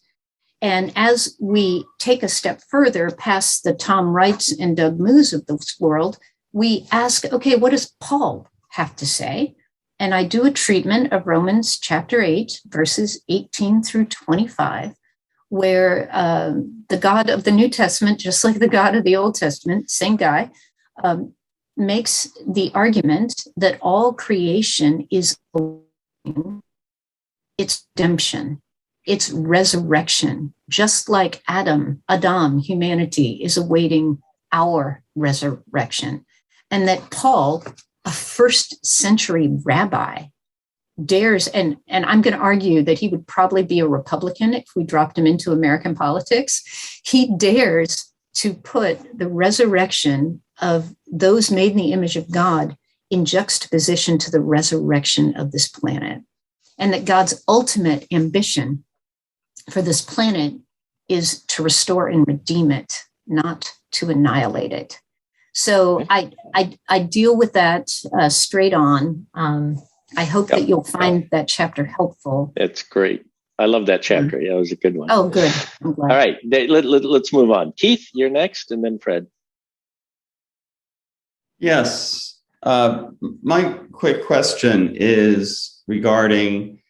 And as we take a step further past the Tom Wrights and Doug Moos of this world, we ask, okay, what does Paul have to say? And I do a treatment of Romans chapter 8, verses 18 through 25, where the God of the New Testament, just like the God of the Old Testament, same guy, makes the argument that all creation is its redemption, its resurrection, just like Adam, humanity is awaiting our resurrection. And that Paul, a first century rabbi, dares, and I'm going to argue that he would probably be a Republican if we dropped him into American politics. He dares to put the resurrection of those made in the image of God in juxtaposition to the resurrection of this planet. And that God's ultimate ambition for this planet is to restore and redeem it, not to annihilate it. So I deal with that straight on. I hope that you'll find that chapter helpful. It's great. I love that chapter. Yeah, it was a good one. Oh, good. I'm glad. All right, let's move on. Keith, you're next, and then Fred. Yes. My quick question is regarding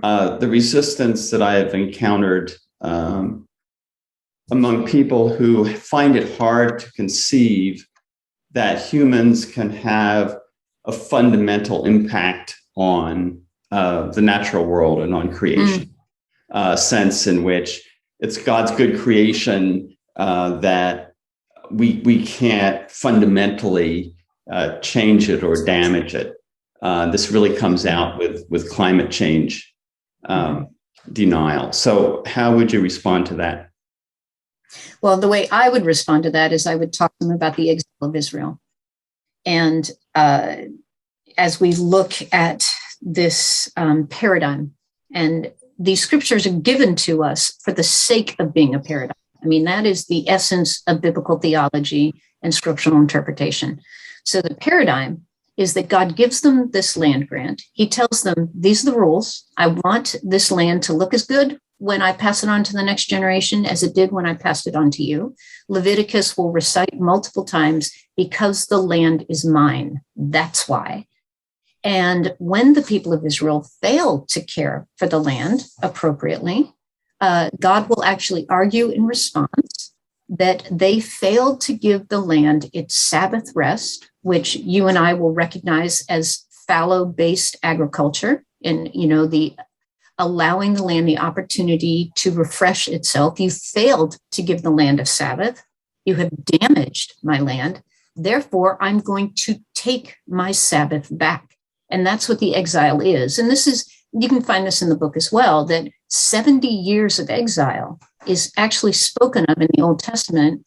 the resistance that I have encountered among people who find it hard to conceive that humans can have a fundamental impact on the natural world and on creation. Sense in which it's God's good creation that we can't fundamentally change it or damage it. This really comes out with climate change denial. So how would you respond to that? Well, the way I would respond to that is I would talk to them about the exile of Israel. And as we look at this paradigm, and these scriptures are given to us for the sake of being a paradigm. I mean, that is the essence of biblical theology and scriptural interpretation. So the paradigm is that God gives them this land grant. He tells them, these are the rules. I want this land to look as good when I pass it on to the next generation as it did when I passed it on to you. Leviticus will recite multiple times, because the land is mine. That's why. And when the people of Israel fail to care for the land appropriately, God will actually argue in response that they failed to give the land its Sabbath rest, which you and I will recognize as fallow-based agriculture, and the allowing the land the opportunity to refresh itself. You failed to give the land a Sabbath. You have damaged my land. Therefore, I'm going to take my Sabbath back. And that's what the exile is. And you can find this in the book as well, that 70 years of exile is actually spoken of in the Old Testament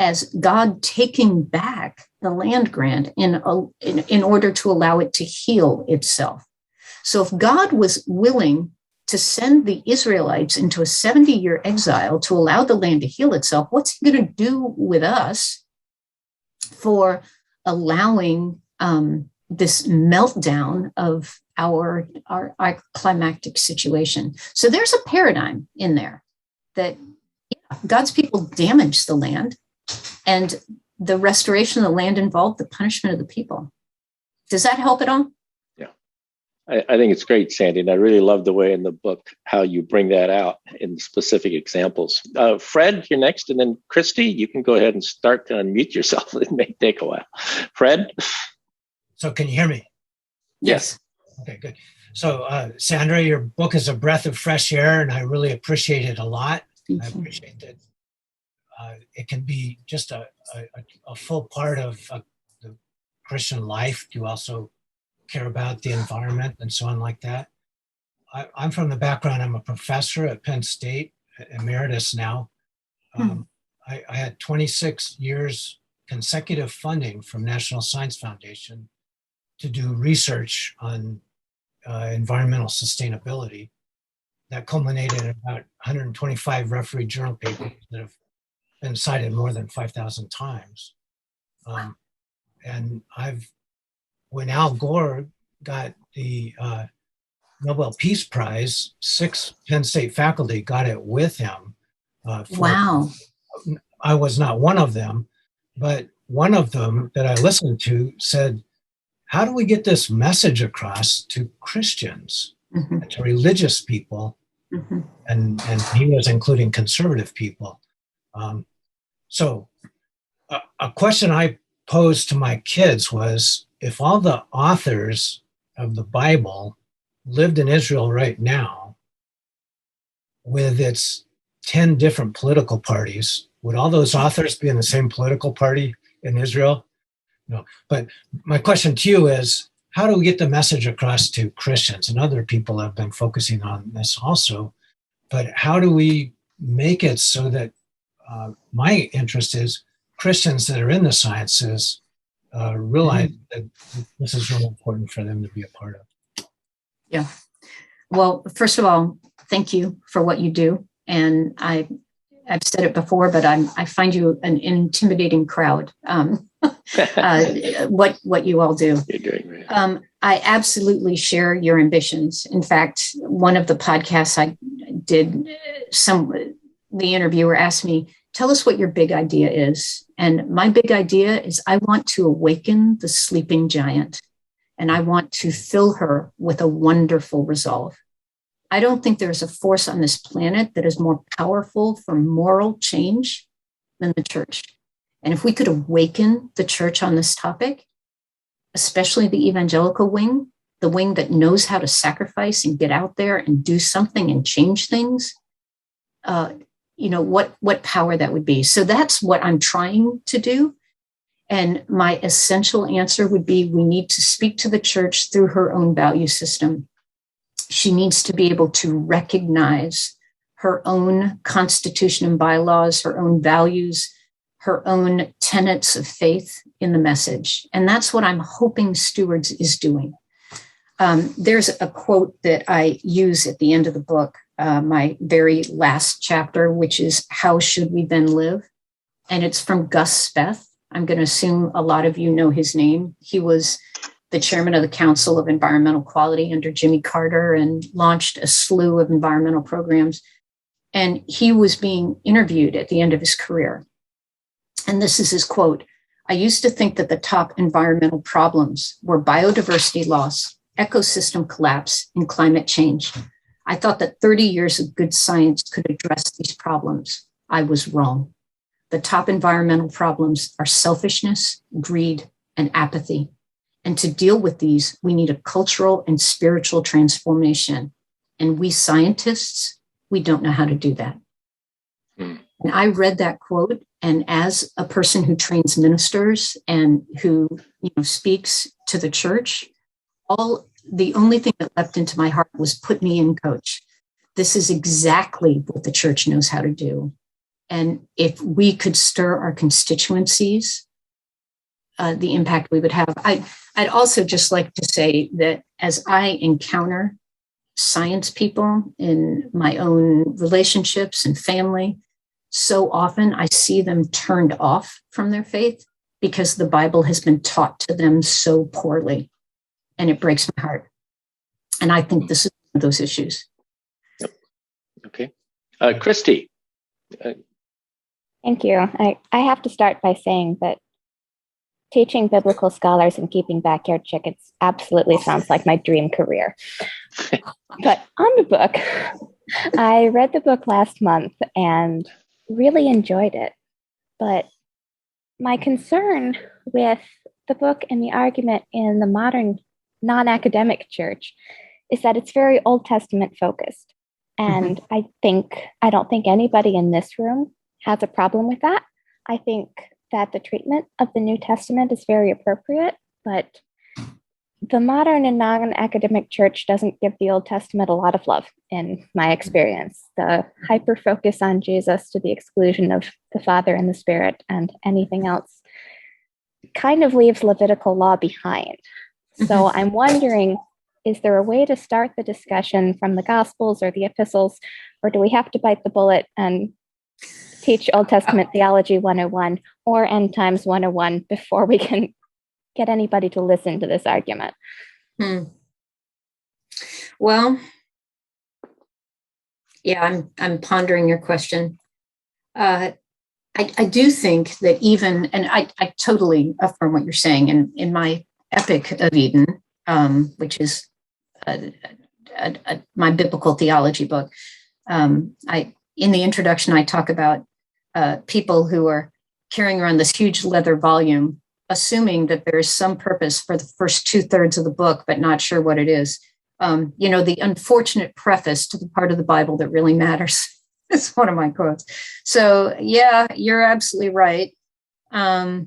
as God taking back the land grant in order to allow it to heal itself. So if God was willing to send the Israelites into a 70-year exile to allow the land to heal itself, what's he going to do with us for allowing this meltdown of our climactic situation? So there's a paradigm in there that God's people damaged the land, and the restoration of the land involved the punishment of the people. Does that help at all? Yeah, I think it's great, Sandy, and I really love the way in the book how you bring that out in specific examples. Fred, you're next, and then Christy, you can go ahead and start to unmute yourself. It may take a while. Fred? So can you hear me? Yes. Okay, good. So Sandra, your book is a breath of fresh air, and I really appreciate it a lot. I appreciate that it can be just a full part of the Christian life. You also care about the environment and so on like that. I'm from the background, I'm a professor at Penn State, emeritus now. I had 26 years consecutive funding from National Science Foundation to do research on environmental sustainability. That culminated in about 125 refereed journal papers that have been cited more than 5,000 times. And when Al Gore got the Nobel Peace Prize, 6 Penn State faculty got it with him Wow. I was not one of them, but one of them that I listened to said, how do we get this message across to Christians, to religious people? And he was including conservative people. So a question I posed to my kids was, if all the authors of the Bible lived in Israel right now with its 10 different political parties, would all those authors be in the same political party in Israel? No. But my question to you is, how do we get the message across to Christians? And other people have been focusing on this also. But how do we make it so that my interest is Christians that are in the sciences realize that this is really important for them to be a part of? Yeah. Well, first of all, thank you for what you do. And I've said it before, but I find you an intimidating crowd. What you all do. You're doing great. I absolutely share your ambitions. In fact, one of the podcasts I did, the interviewer asked me, tell us what your big idea is. And my big idea is I want to awaken the sleeping giant, and I want to fill her with a wonderful resolve. I don't think there's a force on this planet that is more powerful for moral change than the church. And if we could awaken the church on this topic, especially the evangelical wing, the wing that knows how to sacrifice and get out there and do something and change things, what power that would be. So that's what I'm trying to do. And my essential answer would be, we need to speak to the church through her own value system. She needs to be able to recognize her own constitution and bylaws, her own values, her own tenets of faith in the message. And that's what I'm hoping Stewards is doing. There's a quote that I use at the end of the book, my very last chapter, which is, how should we then live? And it's from Gus Speth. I'm going to assume a lot of you know his name. He was the chairman of the Council of Environmental Quality under Jimmy Carter and launched a slew of environmental programs. And he was being interviewed at the end of his career. And this is his quote: I used to think that the top environmental problems were biodiversity loss, ecosystem collapse, and climate change. I thought that 30 years of good science could address these problems. I was wrong. The top environmental problems are selfishness, greed, and apathy. And to deal with these, we need a cultural and spiritual transformation. And we scientists, we don't know how to do that. And I read that quote, and as a person who trains ministers and who speaks to the church, the only thing that leapt into my heart was, put me in, coach. This is exactly what the church knows how to do. And if we could stir our constituencies, the impact we would have. I'd also just like to say that as I encounter science people in my own relationships and family, so often I see them turned off from their faith because the Bible has been taught to them so poorly. And it breaks my heart. And I think this is one of those issues. Yep. Okay. Christy. Thank you. I have to start by saying that teaching biblical scholars and keeping backyard chickens absolutely sounds like my dream career. But on the book, I read the book last month and really enjoyed it. But my concern with the book and the argument in the modern non-academic church is that it's very Old Testament focused. And I don't think anybody in this room has a problem with that. I think that the treatment of the New Testament is very appropriate, but the modern and non-academic church doesn't give the Old Testament a lot of love, in my experience. The hyper-focus on Jesus to the exclusion of the Father and the Spirit and anything else kind of leaves Levitical law behind. So I'm wondering, is there a way to start the discussion from the Gospels or the epistles, or do we have to bite the bullet and teach Old Testament theology 101 or end times 101 before we can get anybody to listen to this argument? Well, yeah, I'm pondering your question. I do think that even, and I totally affirm what you're saying. In my Epic of Eden, which is my biblical theology book, in the introduction, I talk about people who are carrying around this huge leather volume, assuming that there is some purpose for the first 2/3 of the book, but not sure what it is. The unfortunate preface to the part of the Bible that really matters. It's one of my quotes. So yeah, you're absolutely right. I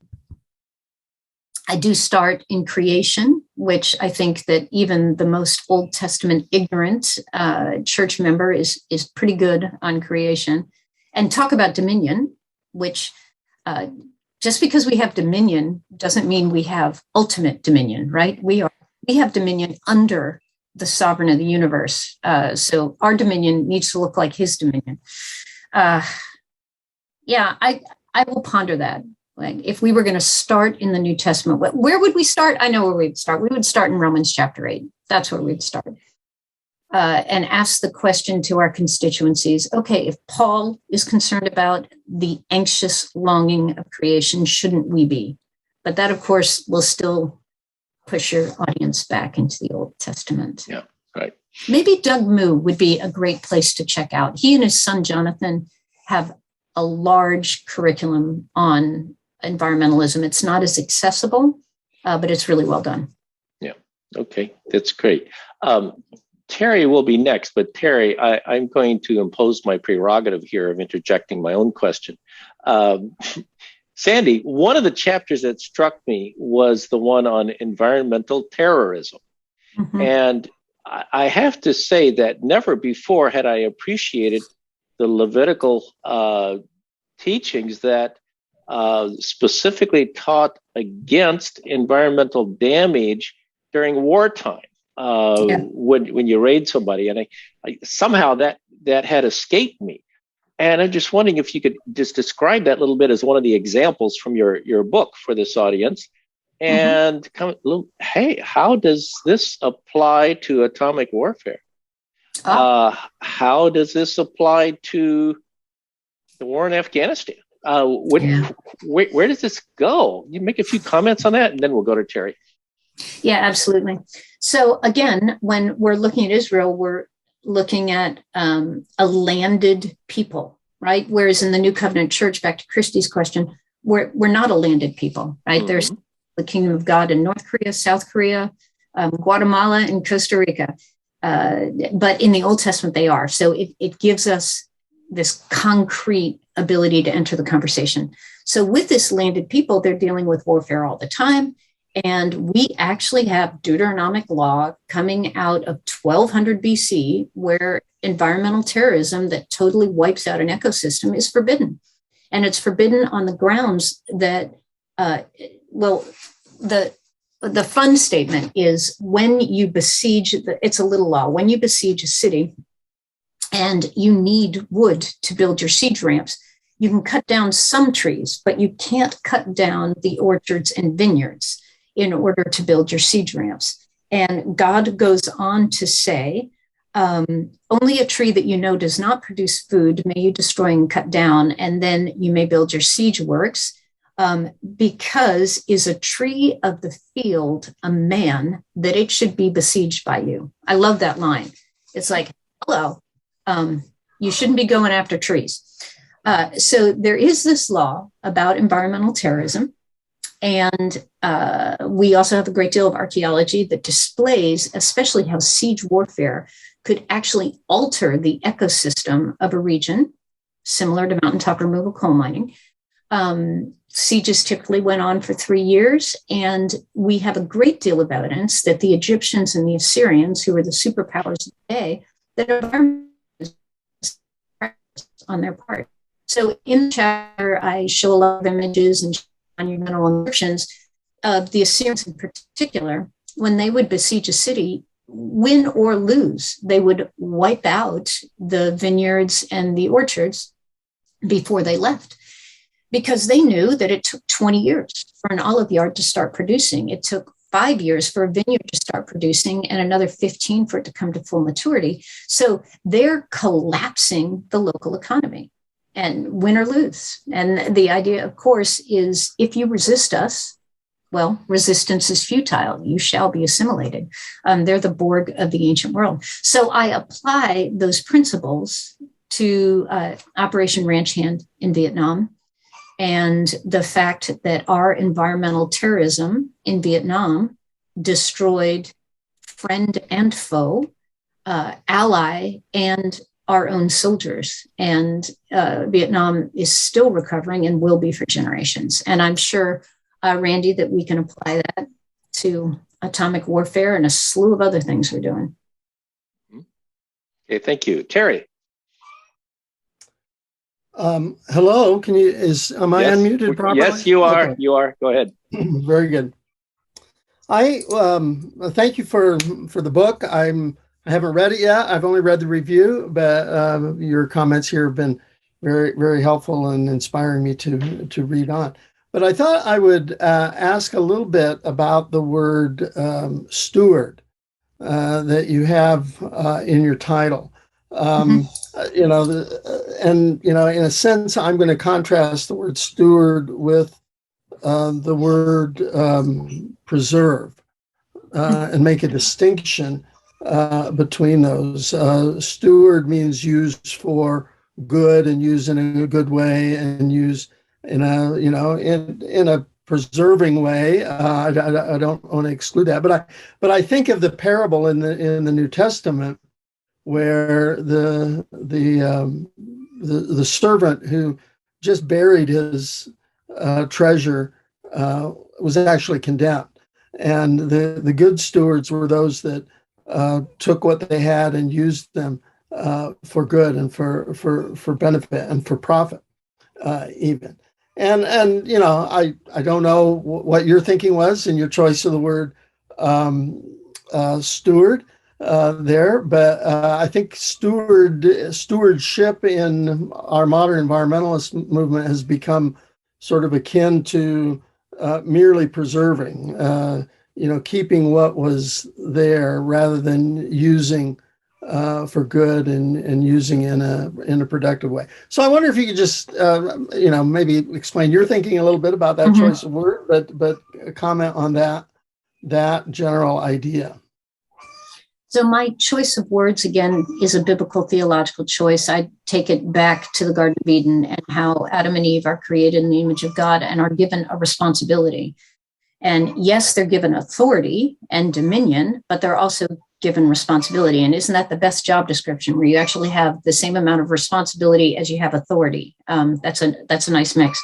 do start in creation, which I think that even the most Old Testament ignorant church member is pretty good on creation, and talk about dominion, which just because we have dominion doesn't mean we have ultimate dominion, right? We have dominion under the sovereign of the universe. So our dominion needs to look like his dominion. I will ponder that. Like, if we were going to start in the New Testament, where would we start? I know where we'd start. We would start in Romans chapter 8. That's where we'd start. And ask the question to our constituencies, okay, if Paul is concerned about the anxious longing of creation, shouldn't we be? But that, of course, will still push your audience back into the Old Testament. Yeah, right. Maybe Doug Moo would be a great place to check out. He and his son, Jonathan, have a large curriculum on environmentalism. It's not as accessible, but it's really well done. Yeah. Okay. That's great. Terry will be next, but Terry, I'm going to impose my prerogative here of interjecting my own question. Sandy, one of the chapters that struck me was the one on environmental terrorism. Mm-hmm. And I have to say that never before had I appreciated the Levitical teachings that specifically taught against environmental damage during wartime. When you raid somebody, and I somehow that had escaped me, and I'm just wondering if you could just describe that a little bit as one of the examples from your book for this audience, and hey, how does this apply to atomic warfare? How does this apply to the war in Afghanistan? Where does this go? You make a few comments on that, and then we'll go to Terry. Yeah, absolutely. So again, when we're looking at Israel, we're looking at a landed people, right? Whereas in the New Covenant Church, back to Christy's question, we're not a landed people, right? Mm-hmm. There's the kingdom of God in North Korea, South Korea, Guatemala, and Costa Rica. But in the Old Testament, they are. So it gives us this concrete ability to enter the conversation. So with this landed people, they're dealing with warfare all the time. And we actually have Deuteronomic law coming out of 1200 BC, where environmental terrorism that totally wipes out an ecosystem is forbidden. And it's forbidden on the grounds that, the fun statement is when you besiege, it's a little law, when you besiege a city and you need wood to build your siege ramps, you can cut down some trees, but you can't cut down the orchards and vineyards in order to build your siege ramps. And God goes on to say, only a tree that you know does not produce food may you destroy and cut down, and then you may build your siege works, because is a tree of the field a man that it should be besieged by you. I love that line. It's like, hello, you shouldn't be going after trees. So there is this law about environmental terrorism. And we also have a great deal of archaeology that displays, especially how siege warfare could actually alter the ecosystem of a region, similar to mountaintop removal coal mining. Sieges typically went on for 3 years, and we have a great deal of evidence that the Egyptians and the Assyrians, who were the superpowers of the day, that environment was on their part. So in the chapter, I show a lot of images and monumental inscriptions of the Assyrians in particular. When they would besiege a city, win or lose, they would wipe out the vineyards and the orchards before they left, because they knew that it took 20 years for an olive yard to start producing. It took 5 years for a vineyard to start producing and another 15 for it to come to full maturity. So they're collapsing the local economy. and win or lose. And the idea, of course, is if you resist us, well, resistance is futile. You shall be assimilated. They're the Borg of the ancient world. So I apply those principles to Operation Ranch Hand in Vietnam, and the fact that our environmental terrorism in Vietnam destroyed friend and foe, ally and our own soldiers. And Vietnam is still recovering and will be for generations. And I'm sure, Randy, that we can apply that to atomic warfare and a slew of other things we're doing. Okay, thank you. Terry. Hello, am I unmuted properly? Yes, you are. Okay. You are. Go ahead. Very good. I thank you for the book. I haven't read it yet. I've only read the review, but your comments here have been very, very helpful and inspiring me to read on. But I thought I would ask a little bit about the word steward that you have in your title. In a sense, I'm going to contrast the word steward with the word preserve and make a distinction between those. Steward means used for good and used in a good way and used in a preserving way. I don't want to exclude that, but I think of the parable in the New Testament where the servant who just buried his treasure was actually condemned, and the good stewards were those that took what they had and used them for good and for benefit and for profit, even. And I don't know what your thinking was in your choice of the word steward there, but I think stewardship in our modern environmentalist movement has become sort of akin to merely preserving, keeping what was there rather than using for good and using in a productive way. So I wonder if you could just maybe explain your thinking a little bit about that choice of word, but comment on that general idea. So my choice of words, again, is a biblical theological choice. I take it back to the Garden of Eden and how Adam and Eve are created in the image of God and are given a responsibility. And yes, they're given authority and dominion, but they're also given responsibility. And isn't that the best job description, where you actually have the same amount of responsibility as you have authority? That's a nice mix.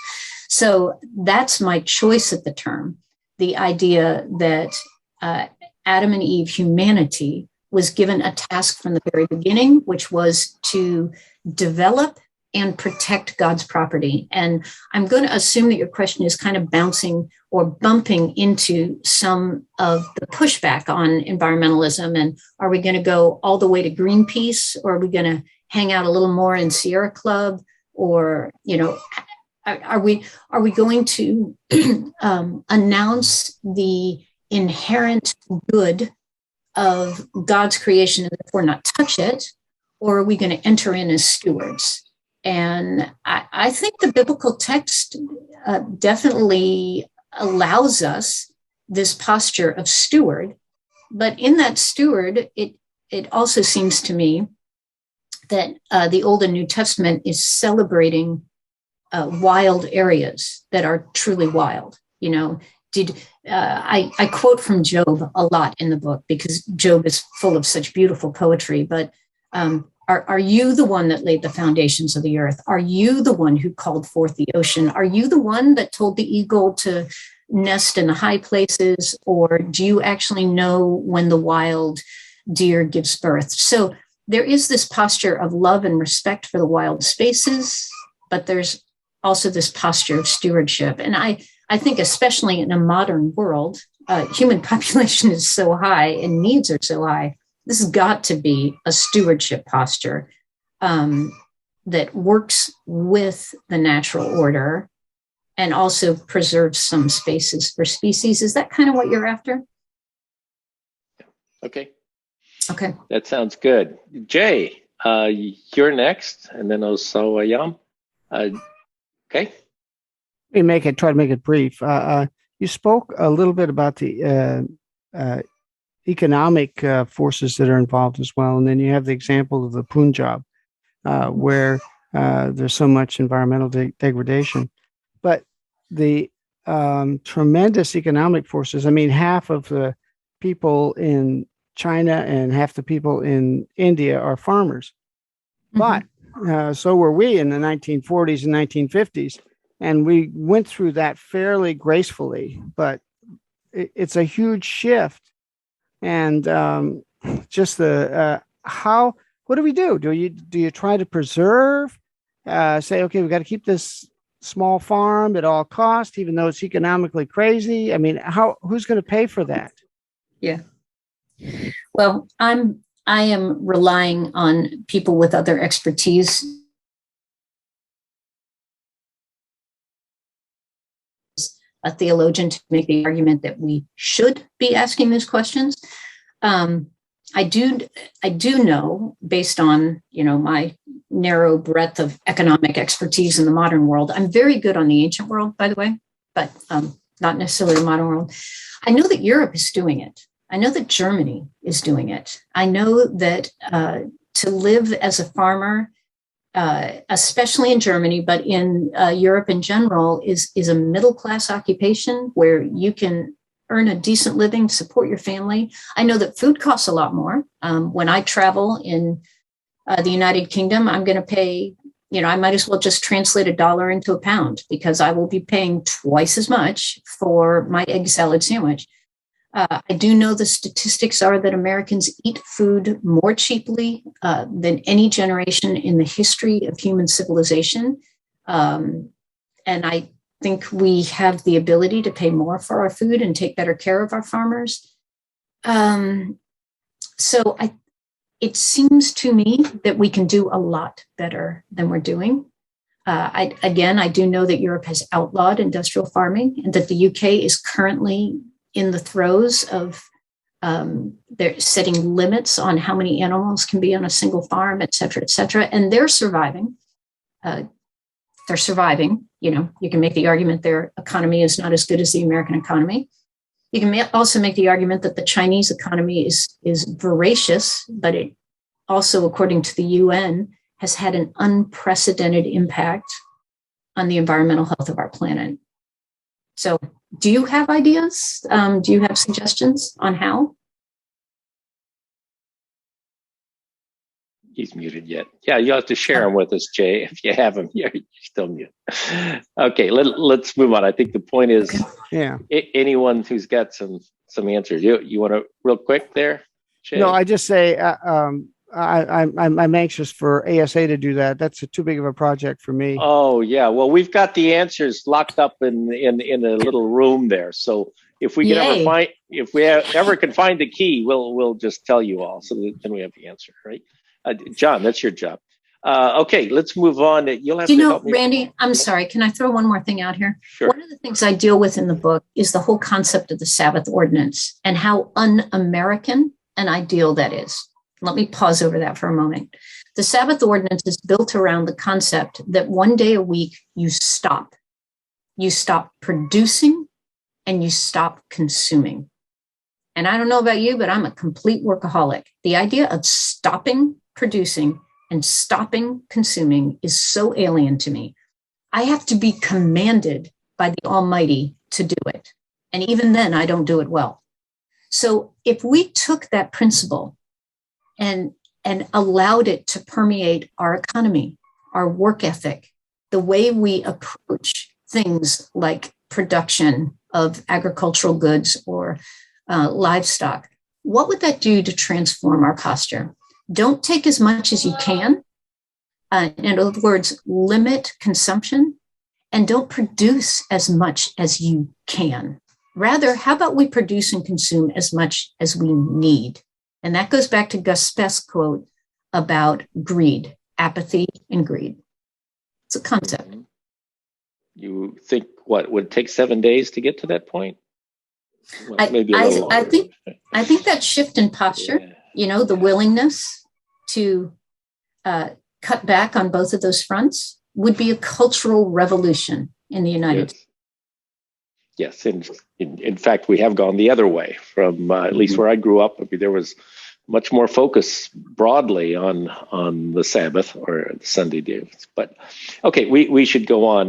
So that's my choice of the term, the idea that Adam and Eve, humanity, was given a task from the very beginning, which was to develop and protect God's property. And I'm going to assume that your question is kind of bouncing or bumping into some of the pushback on environmentalism. And are we going to go all the way to Greenpeace, or are we going to hang out a little more in Sierra Club? Or, are we going to announce the inherent good of God's creation and therefore not touch it? Or are we going to enter in as stewards? And I think the biblical text definitely allows us this posture of steward. But in that steward, it also seems to me that the Old and New Testament is celebrating wild areas that are truly wild. I quote from Job a lot in the book because Job is full of such beautiful poetry, but are you the one that laid the foundations of the earth? Are you the one who called forth the ocean? Are you the one that told the eagle to nest in the high places? Or do you actually know when the wild deer gives birth? So there is this posture of love and respect for the wild spaces, but there's also this posture of stewardship. And I think especially in a modern world, human population is so high and needs are so high. This has got to be a stewardship posture that works with the natural order and also preserves some spaces for species. Is that kind of what you're after? Okay. Okay. That sounds good. Jay, you're next, and then also Yam. Okay. Try to make it brief. You spoke a little bit about the economic forces that are involved as well, and then you have the example of the Punjab, where there's so much environmental degradation, but the tremendous economic forces. I mean, half of the people in China and half the people in India are farmers, but so were we in the 1940s and 1950s. And we went through that fairly gracefully, but it's a huge shift. And just the what do we do? Do you try to preserve? Say, okay, we got to keep this small farm at all costs, even though it's economically crazy. I mean, who's going to pay for that? Yeah. Well, I am relying on people with other expertise. A theologian to make the argument that we should be asking these questions. I do know, based on my narrow breadth of economic expertise in the modern world. I'm very good on the ancient world, by the way, but not necessarily the modern world. I know that Europe is doing it. I know that Germany is doing it. I know that to live as a farmer, especially in Germany, but in Europe in general, is a middle-class occupation where you can earn a decent living, support your family. I know that food costs a lot more. When I travel in the United Kingdom, I'm going to pay, I might as well just translate $1 into a pound because I will be paying twice as much for my egg salad sandwich. I do know the statistics are that Americans eat food more cheaply than any generation in the history of human civilization. And I think we have the ability to pay more for our food and take better care of our farmers. So it seems to me that we can do a lot better than we're doing. I do know that Europe has outlawed industrial farming and that the UK is currently in the throes of they're setting limits on how many animals can be on a single farm, et cetera, and they're surviving. You can make the argument their economy is not as good as the American economy. You can also make the argument that the Chinese economy is voracious, but it also, according to the UN, has had an unprecedented impact on the environmental health of our planet. So do you have ideas? Do you have suggestions on how? He's muted yet. Yeah, you'll have to share them with us, Jay. If you have them, you're still muted. Okay, let's move on. I think the point is, anyone who's got some answers. You want to real quick there, Jay? No, I just say I'm anxious for ASA to do that. That's too big of a project for me. Oh yeah, well we've got the answers locked up in a little room there. So if we can ever can find the key, we'll just tell you all. So then we have the answer, right? John, that's your job. Okay, let's move on. You'll have to help me. Randy, I'm sorry. Can I throw one more thing out here? Sure. One of the things I deal with in the book is the whole concept of the Sabbath ordinance and how un-American an ideal that is. Let me pause over that for a moment. The Sabbath ordinance is built around the concept that one day a week you stop. You stop producing and you stop consuming. And I don't know about you, but I'm a complete workaholic. The idea of stopping producing and stopping consuming is so alien to me. I have to be commanded by the Almighty to do it. And even then, I don't do it well. So if we took that principle and allowed it to permeate our economy, our work ethic, the way we approach things like production of agricultural goods or livestock, what would that do to transform our posture? Don't take as much as you can. In other words, limit consumption and don't produce as much as you can. Rather, how about we produce and consume as much as we need? And that goes back to Gus Speth's quote about greed, apathy and greed. It's a concept. You think what would it take 7 days to get to that point? Well, I think that shift in posture, the willingness to cut back on both of those fronts would be a cultural revolution in the United States. Yes, in fact, we have gone the other way from at least where I grew up. I mean, there was much more focus broadly on the Sabbath or the Sunday days. But okay, we should go on.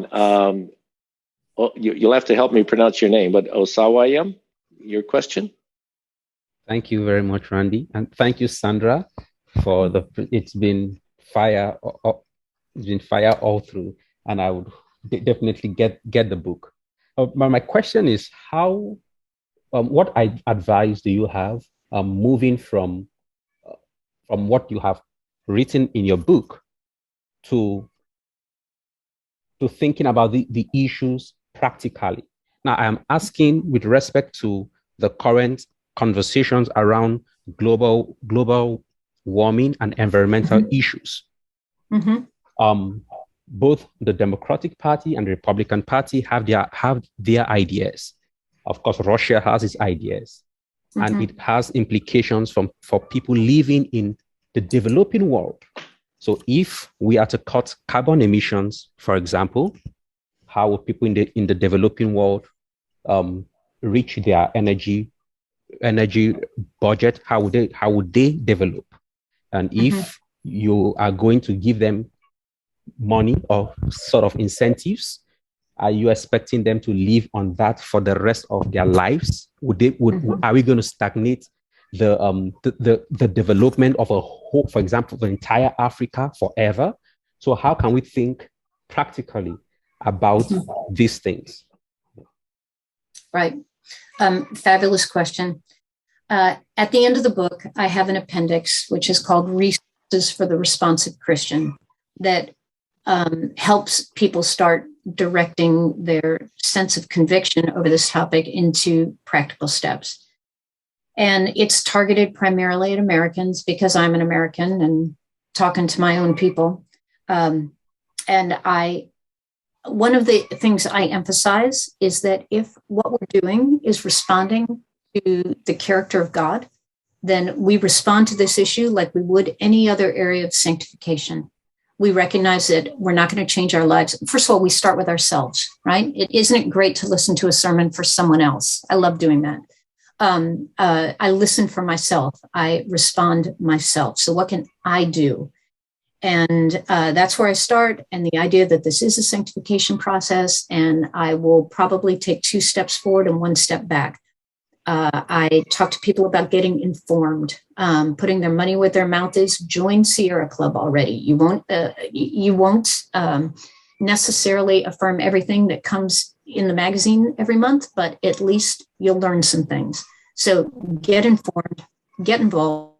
Well, you'll have to help me pronounce your name, but Osawayam, your question? Thank you very much, Randy, and thank you, Sandra, for it's been fire. It's been fire all through, and I would definitely get the book. My question is what advice do you have moving from what you have written in your book to thinking about the issues practically? Now, I am asking with respect to the current conversations around global warming and environmental issues. Both the Democratic Party and the Republican Party have their ideas. Of course, Russia has its ideas, and it has implications for people living in the developing world. So if we are to cut carbon emissions, for example, how will people in the developing world reach their energy budget? How would they develop? And if you are going to give them money or sort of incentives, are you expecting them to live on that for the rest of their lives? Are we going to stagnate the development of a whole, for example, the entire Africa forever? So how can we think practically about these things? Right. Fabulous question. At the end of the book, I have an appendix, which is called Resources for the Responsive Christian, that helps people start directing their sense of conviction over this topic into practical steps. And it's targeted primarily at Americans because I'm an American and talking to my own people. And one of the things I emphasize is that if what we're doing is responding to the character of God, then we respond to this issue like we would any other area of sanctification. We recognize that we're not going to change our lives. First of all, we start with ourselves, right? Isn't it great to listen to a sermon for someone else? I love doing that. I listen for myself. I respond myself. So what can I do? And that's where I start. And the idea that this is a sanctification process, and I will probably take 2 steps forward and 1 step back. I talk to people about getting informed, putting their money where their mouth is. Join Sierra Club already. You won't necessarily affirm everything that comes in the magazine every month, but at least you'll learn some things. So get informed, get involved,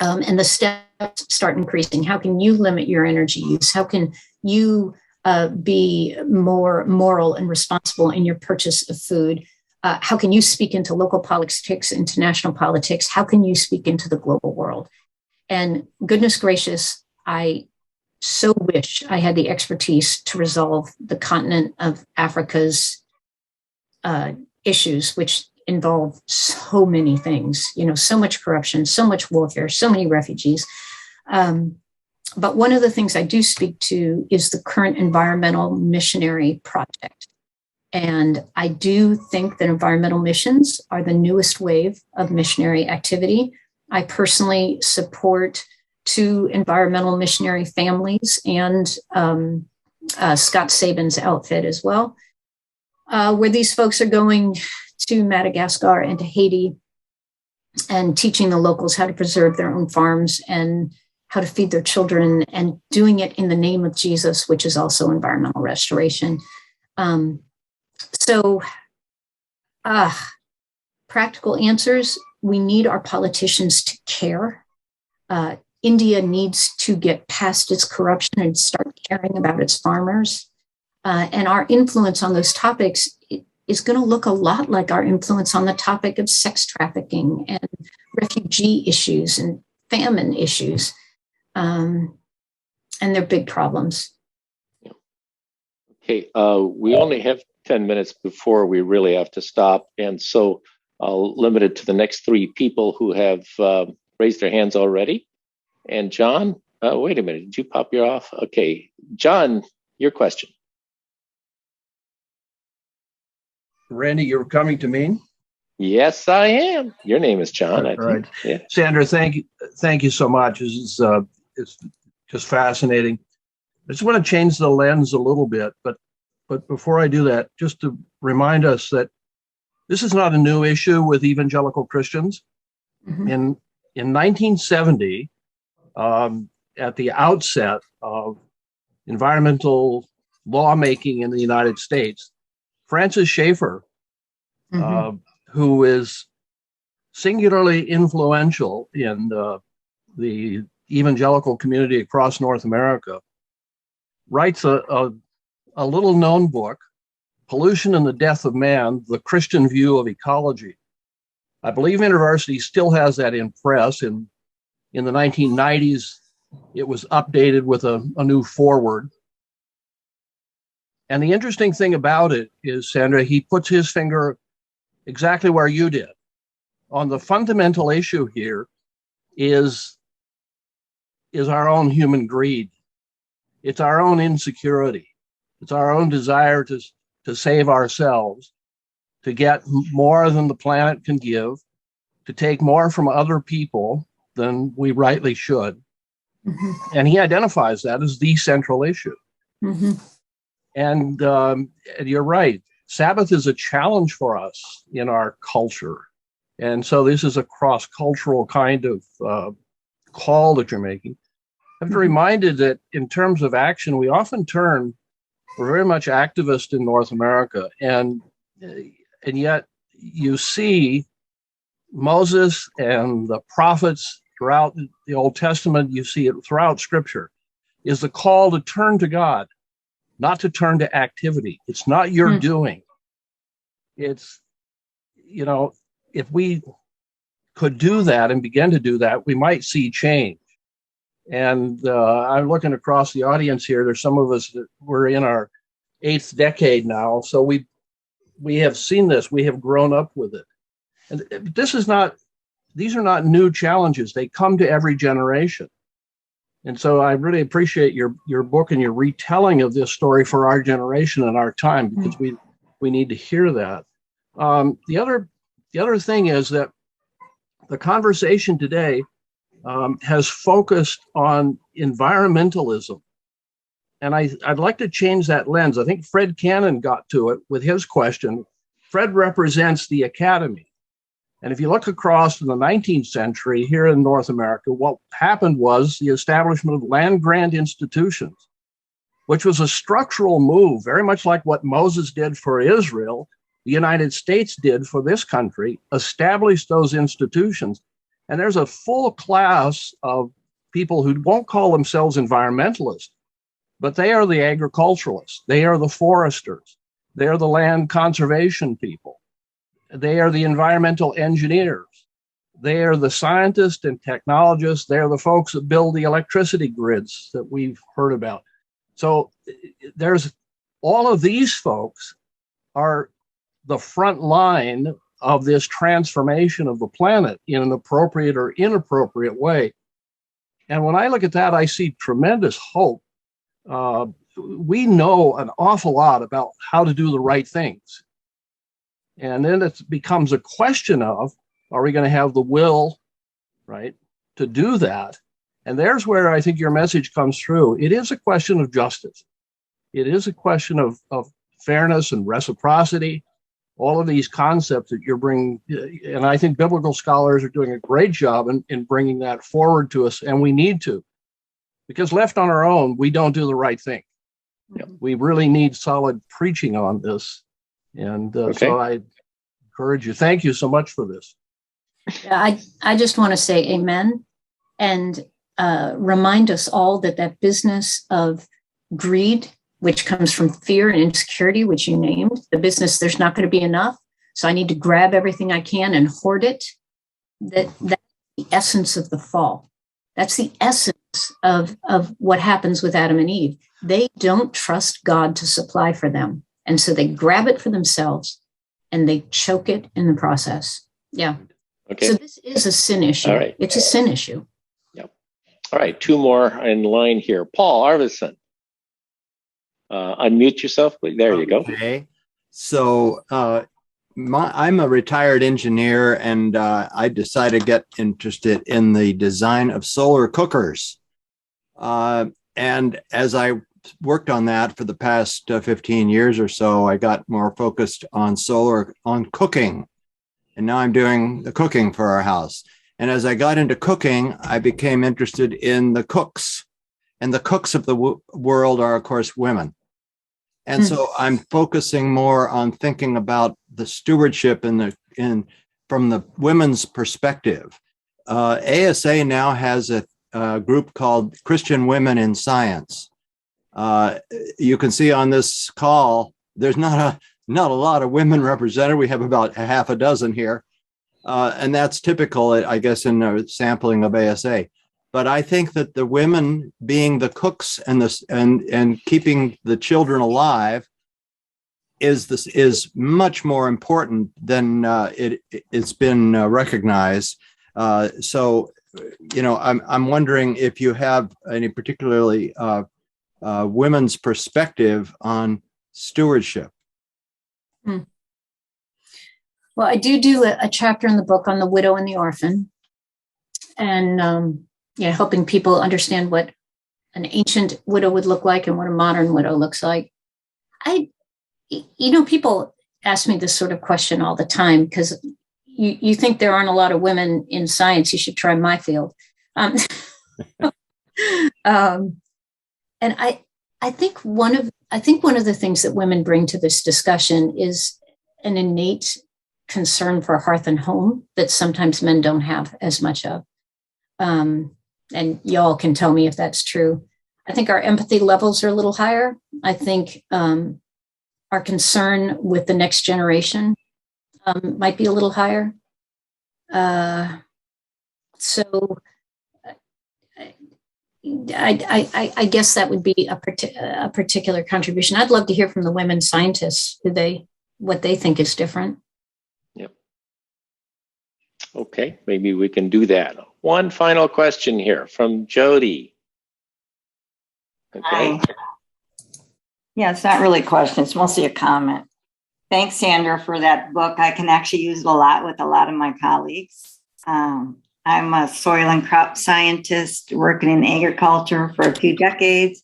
and the steps start increasing. How can you limit your energy use? How can you be more moral and responsible in your purchase of food? How can you speak into local politics, international politics? How can you speak into the global world? And goodness gracious, I so wish I had the expertise to resolve the continent of Africa's issues, which involve so many things, so much corruption, so much warfare, so many refugees. But one of the things I do speak to is the current environmental missionary project. And I do think that environmental missions are the newest wave of missionary activity. I personally support 2 environmental missionary families and Scott Sabin's outfit as well, where these folks are going to Madagascar and to Haiti and teaching the locals how to preserve their own farms and how to feed their children, and doing it in the name of Jesus, which is also environmental restoration. So practical answers, we need our politicians to care. India needs to get past its corruption and start caring about its farmers. And our influence on those topics is going to look a lot like our influence on the topic of sex trafficking and refugee issues and famine issues. And they're big problems. Okay, we only have 10 minutes before we really have to stop. And so I'll limit it to the next 3 people who have raised their hands already. And John, Wait a minute. Did you pop your off? Okay. John, your question. Randy, you're coming to me? Yes, I am. Your name is John, I think. Right. Yeah. Sandra, thank you so much. It's just fascinating. I just want to change the lens a little bit, but before I do that, just to remind us that this is not a new issue with evangelical Christians. Mhm. In 1970, at the outset of environmental lawmaking in the United States, Francis Schaeffer, who is singularly influential in the evangelical community across North America, writes a little known book, Pollution and the Death of Man, The Christian View of Ecology. I believe InterVarsity still has that in press. In the 1990s, it was updated with a new foreword. And the interesting thing about it is, Sandra, he puts his finger exactly where you did. On the fundamental issue here is our own human greed. It's our own insecurity. It's our own desire to save ourselves, to get more than the planet can give, to take more from other people than we rightly should. Mhm. And he identifies that as the central issue. Mhm. And you're right. Sabbath is a challenge for us in our culture. And so this is a cross-cultural kind of call that you're making. I have to be reminded that in terms of action, we often we're very much activist in North America. And yet you see Moses and the prophets throughout the Old Testament, you see it throughout Scripture, is the call to turn to God, not to turn to activity. It's not your doing. It's, if we could do that and begin to do that, we might see change. And I'm looking across the audience here. There's some of us that we're in our 8th decade now. So we have seen this. We have grown up with it. And these are not new challenges. They come to every generation. And so I really appreciate your book and your retelling of this story for our generation and our time, because we need to hear that. The other thing is that the conversation today has focused on environmentalism. And I'd like to change that lens. I think Fred Cannon got to it with his question. Fred represents the academy. And if you look across in the 19th century here in North America, what happened was the establishment of land-grant institutions, which was a structural move, very much like what Moses did for Israel, the United States did for this country, established those institutions. And there's a full class of people who won't call themselves environmentalists, but they are the agriculturalists. They are the foresters. They are the land conservation people. They are the environmental engineers. They are the scientists and technologists. They're the folks that build the electricity grids that we've heard about. So there's all of these folks are the front line of this transformation of the planet in an appropriate or inappropriate way. And when I look at that, I see tremendous hope. We know an awful lot about how to do the right things. And then it becomes a question of, are we going to have the will, right, to do that? And there's where I think your message comes through. It is a question of justice. It is a question of fairness and reciprocity, all of these concepts that you're bringing. And I think biblical scholars are doing a great job in bringing that forward to us. And we need to, because left on our own, we don't do the right thing. Yep. We really need solid preaching on this. And so I encourage you. Thank you so much for this. Yeah, I just want to say amen and remind us all that business of greed, which comes from fear and insecurity, which you named, the business, there's not going to be enough, so I need to grab everything I can and hoard it. That's the essence of the fall. That's the essence of what happens with Adam and Eve. They don't trust God to supply for them. And so they grab it for themselves and they choke it in the process. Yeah. Okay. So this is a sin issue. All right. It's a sin issue. Yep. All right, two more in line here. Paul Arvidsson. Unmute yourself. There you go. Okay. So I'm a retired engineer, and I decided to get interested in the design of solar cookers. And as I worked on that for the past 15 years or so, I got more focused on cooking. And now I'm doing the cooking for our house. And as I got into cooking, I became interested in the cooks. And the cooks of the world are, of course, women. And so I'm focusing more on thinking about the stewardship from the women's perspective. ASA now has a group called Christian Women in Science. You can see on this call, there's not a lot of women represented. We have about a half a dozen here. And that's typical, I guess, in a sampling of ASA. But I think that the women being the cooks and keeping the children alive is much more important than it's been recognized. So, I'm wondering if you have any particularly women's perspective on stewardship. Well, I do a chapter in the book on the widow and the orphan, and helping people understand what an ancient widow would look like and what a modern widow looks like. People ask me this sort of question all the time because you think there aren't a lot of women in science. You should try my field. And I think one of the things that women bring to this discussion is an innate concern for hearth and home that sometimes men don't have as much of. And y'all can tell me if that's true. I think our empathy levels are a little higher. I think our concern with the next generation might be a little higher. So I guess that would be a particular contribution. I'd love to hear from the women scientists what they think is different. Yep. Okay, maybe we can do that. One final question here from Jody. Okay. Hi. Yeah, it's not really a question. It's mostly a comment. Thanks, Sandra, for that book. I can actually use it a lot with a lot of my colleagues. I'm a soil and crop scientist working in agriculture for a few decades.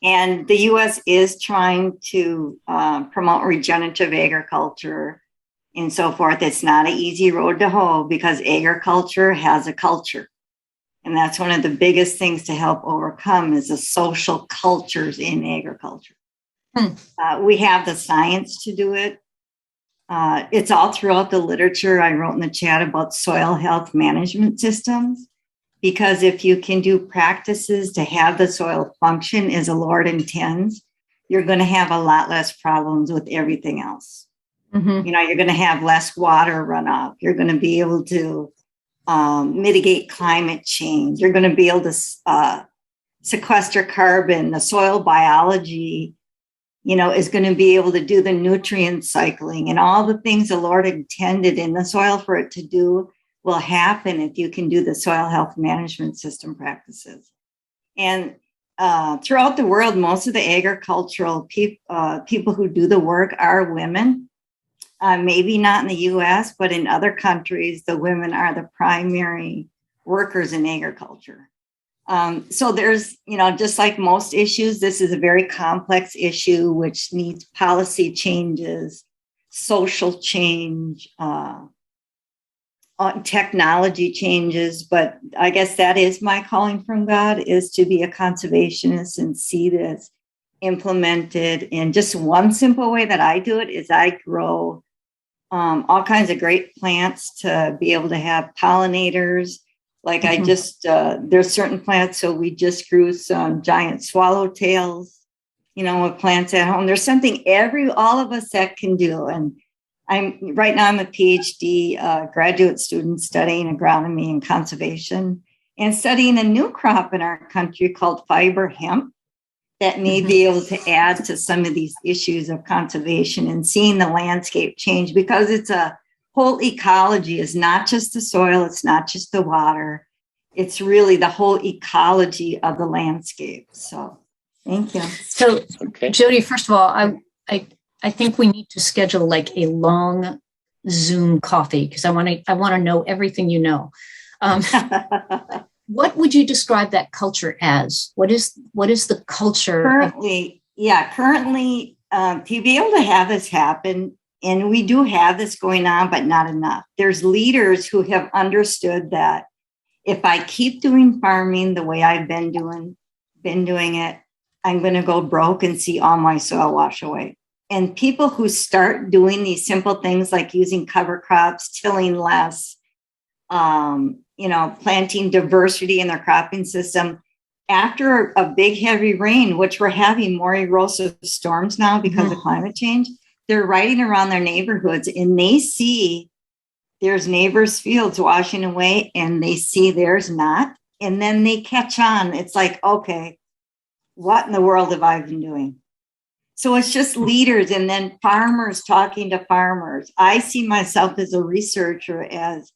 And the U.S. is trying to promote regenerative agriculture and so forth. It's not an easy road to hoe because agriculture has a culture. And that's one of the biggest things to help overcome is the social cultures in agriculture. We have the science to do it. It's all throughout the literature. I wrote in the chat about soil health management systems, because if you can do practices to have the soil function as the Lord intends, you're going to have a lot less problems with everything else. Mm-hmm. You're going to have less water runoff. You're going to be able to mitigate climate change. You're going to be able to sequester carbon. The soil biology, is going to be able to do the nutrient cycling, and all the things the Lord intended in the soil for it to do will happen if you can do the soil health management system practices. And throughout the world, most of the agricultural people who do the work are women. Maybe not in the U.S., but in other countries, the women are the primary workers in agriculture. So there's, just like most issues, this is a very complex issue which needs policy changes, social change, technology changes. But I guess that is my calling from God, is to be a conservationist and see this implemented. And just one simple way that I do it is I grow all kinds of great plants to be able to have pollinators. Like mm-hmm. I just, there's certain plants. So we just grew some giant swallowtails, with plants at home. There's something all of us that can do. And right now I'm a PhD graduate student studying agronomy and conservation and studying a new crop in our country called fiber hemp that may mm-hmm. be able to add to some of these issues of conservation and seeing the landscape change, because it's a whole ecology. It's not just the soil. It's not just the water. It's really the whole ecology of the landscape. So thank you. So, Jody, first of all, I think we need to schedule like a long Zoom coffee because I want to know everything you know. What would you describe that culture as? What is the culture? Currently, to be able to have this happen, and we do have this going on, but not enough. There's leaders who have understood that if I keep doing farming the way I've been doing it, I'm going to go broke and see all my soil wash away. And people who start doing these simple things like using cover crops, tilling less, planting diversity in their cropping system, after a big heavy rain, which we're having more erosive storms now because of climate change, they're riding around their neighborhoods and they see there's neighbors' fields washing away and they see theirs not. And then they catch on. It's like, okay, what in the world have I been doing? So it's just leaders and then farmers talking to farmers. I see myself as a researcher, as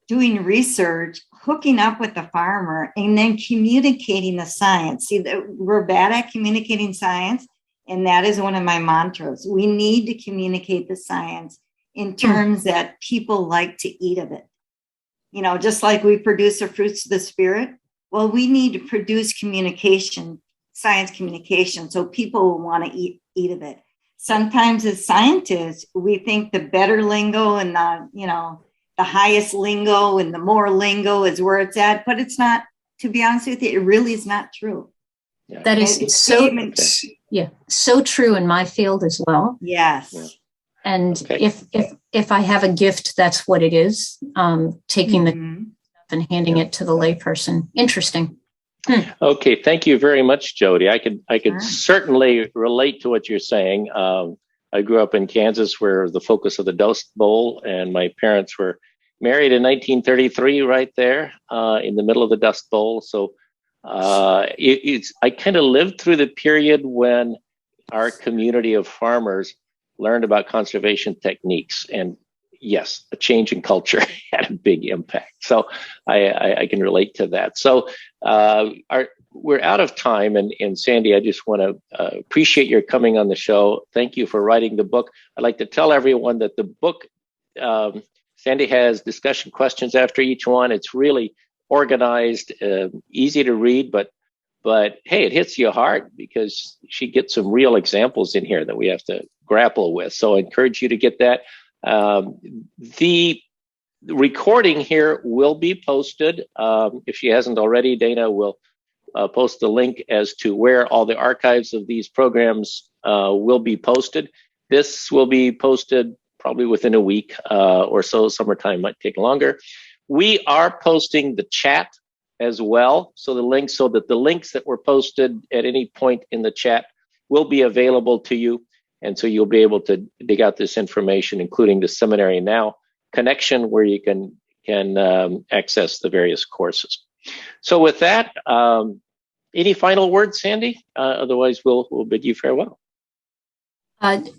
doing research, hooking up with the farmer, and then communicating the science. See, we're bad at communicating science, and that is one of my mantras. We need to communicate the science in terms that people like to eat of it. Just like we produce the fruits of the spirit, well, we need to produce communication, science communication, so people will want to eat of it. Sometimes as scientists, we think the better lingo and the highest lingo and the more lingo is where it's at, but it's not. To be honest with you, it really is not true. Yeah. That is so true in my field as well. Yes. Yeah. And if I have a gift, that's what it is. Taking the stuff and handing it to the layperson. Interesting. Okay, thank you very much, Jody. I could certainly relate to what you're saying. I grew up in Kansas, where the focus of the Dust Bowl, and my parents were married in 1933, right there in the middle of the Dust Bowl. So I kind of lived through the period when our community of farmers learned about conservation techniques, and yes, a change in culture had a big impact. So I can relate to that. So we're out of time, and Sandy, I just want to appreciate your coming on the show. Thank you for writing the book. I'd like to tell everyone that the book, Sandy has discussion questions after each one. It's really organized, easy to read, but hey, it hits you hard because she gets some real examples in here that we have to grapple with. So I encourage you to get that. The recording here will be posted. If she hasn't already, Dana will post the link as to where all the archives of these programs will be posted. This will be posted probably within a week or so. Summertime might take longer. We are posting the chat as well. So that the links that were posted at any point in the chat will be available to you. And so you'll be able to dig out this information, including the Seminary Now connection, where you can access the various courses. So with that, any final words, Sandy? Otherwise, we'll bid you farewell.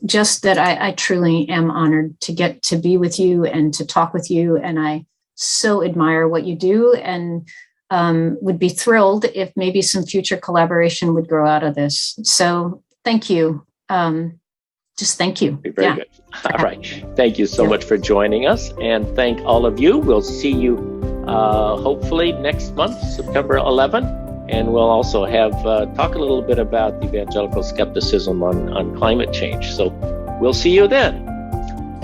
Just that I truly am honored to get to be with you and to talk with you. And I so admire what you do, and would be thrilled if maybe some future collaboration would grow out of this. So thank you. Just thank you. Very good. All right. Thank you so much for joining us, and thank all of you. We'll see you hopefully next month, September 11th, and we'll also have talk a little bit about evangelical skepticism on climate change. So we'll see you then.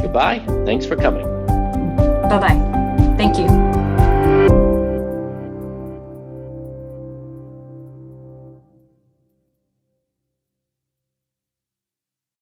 Goodbye. Thanks for coming. Bye-bye. Thank you.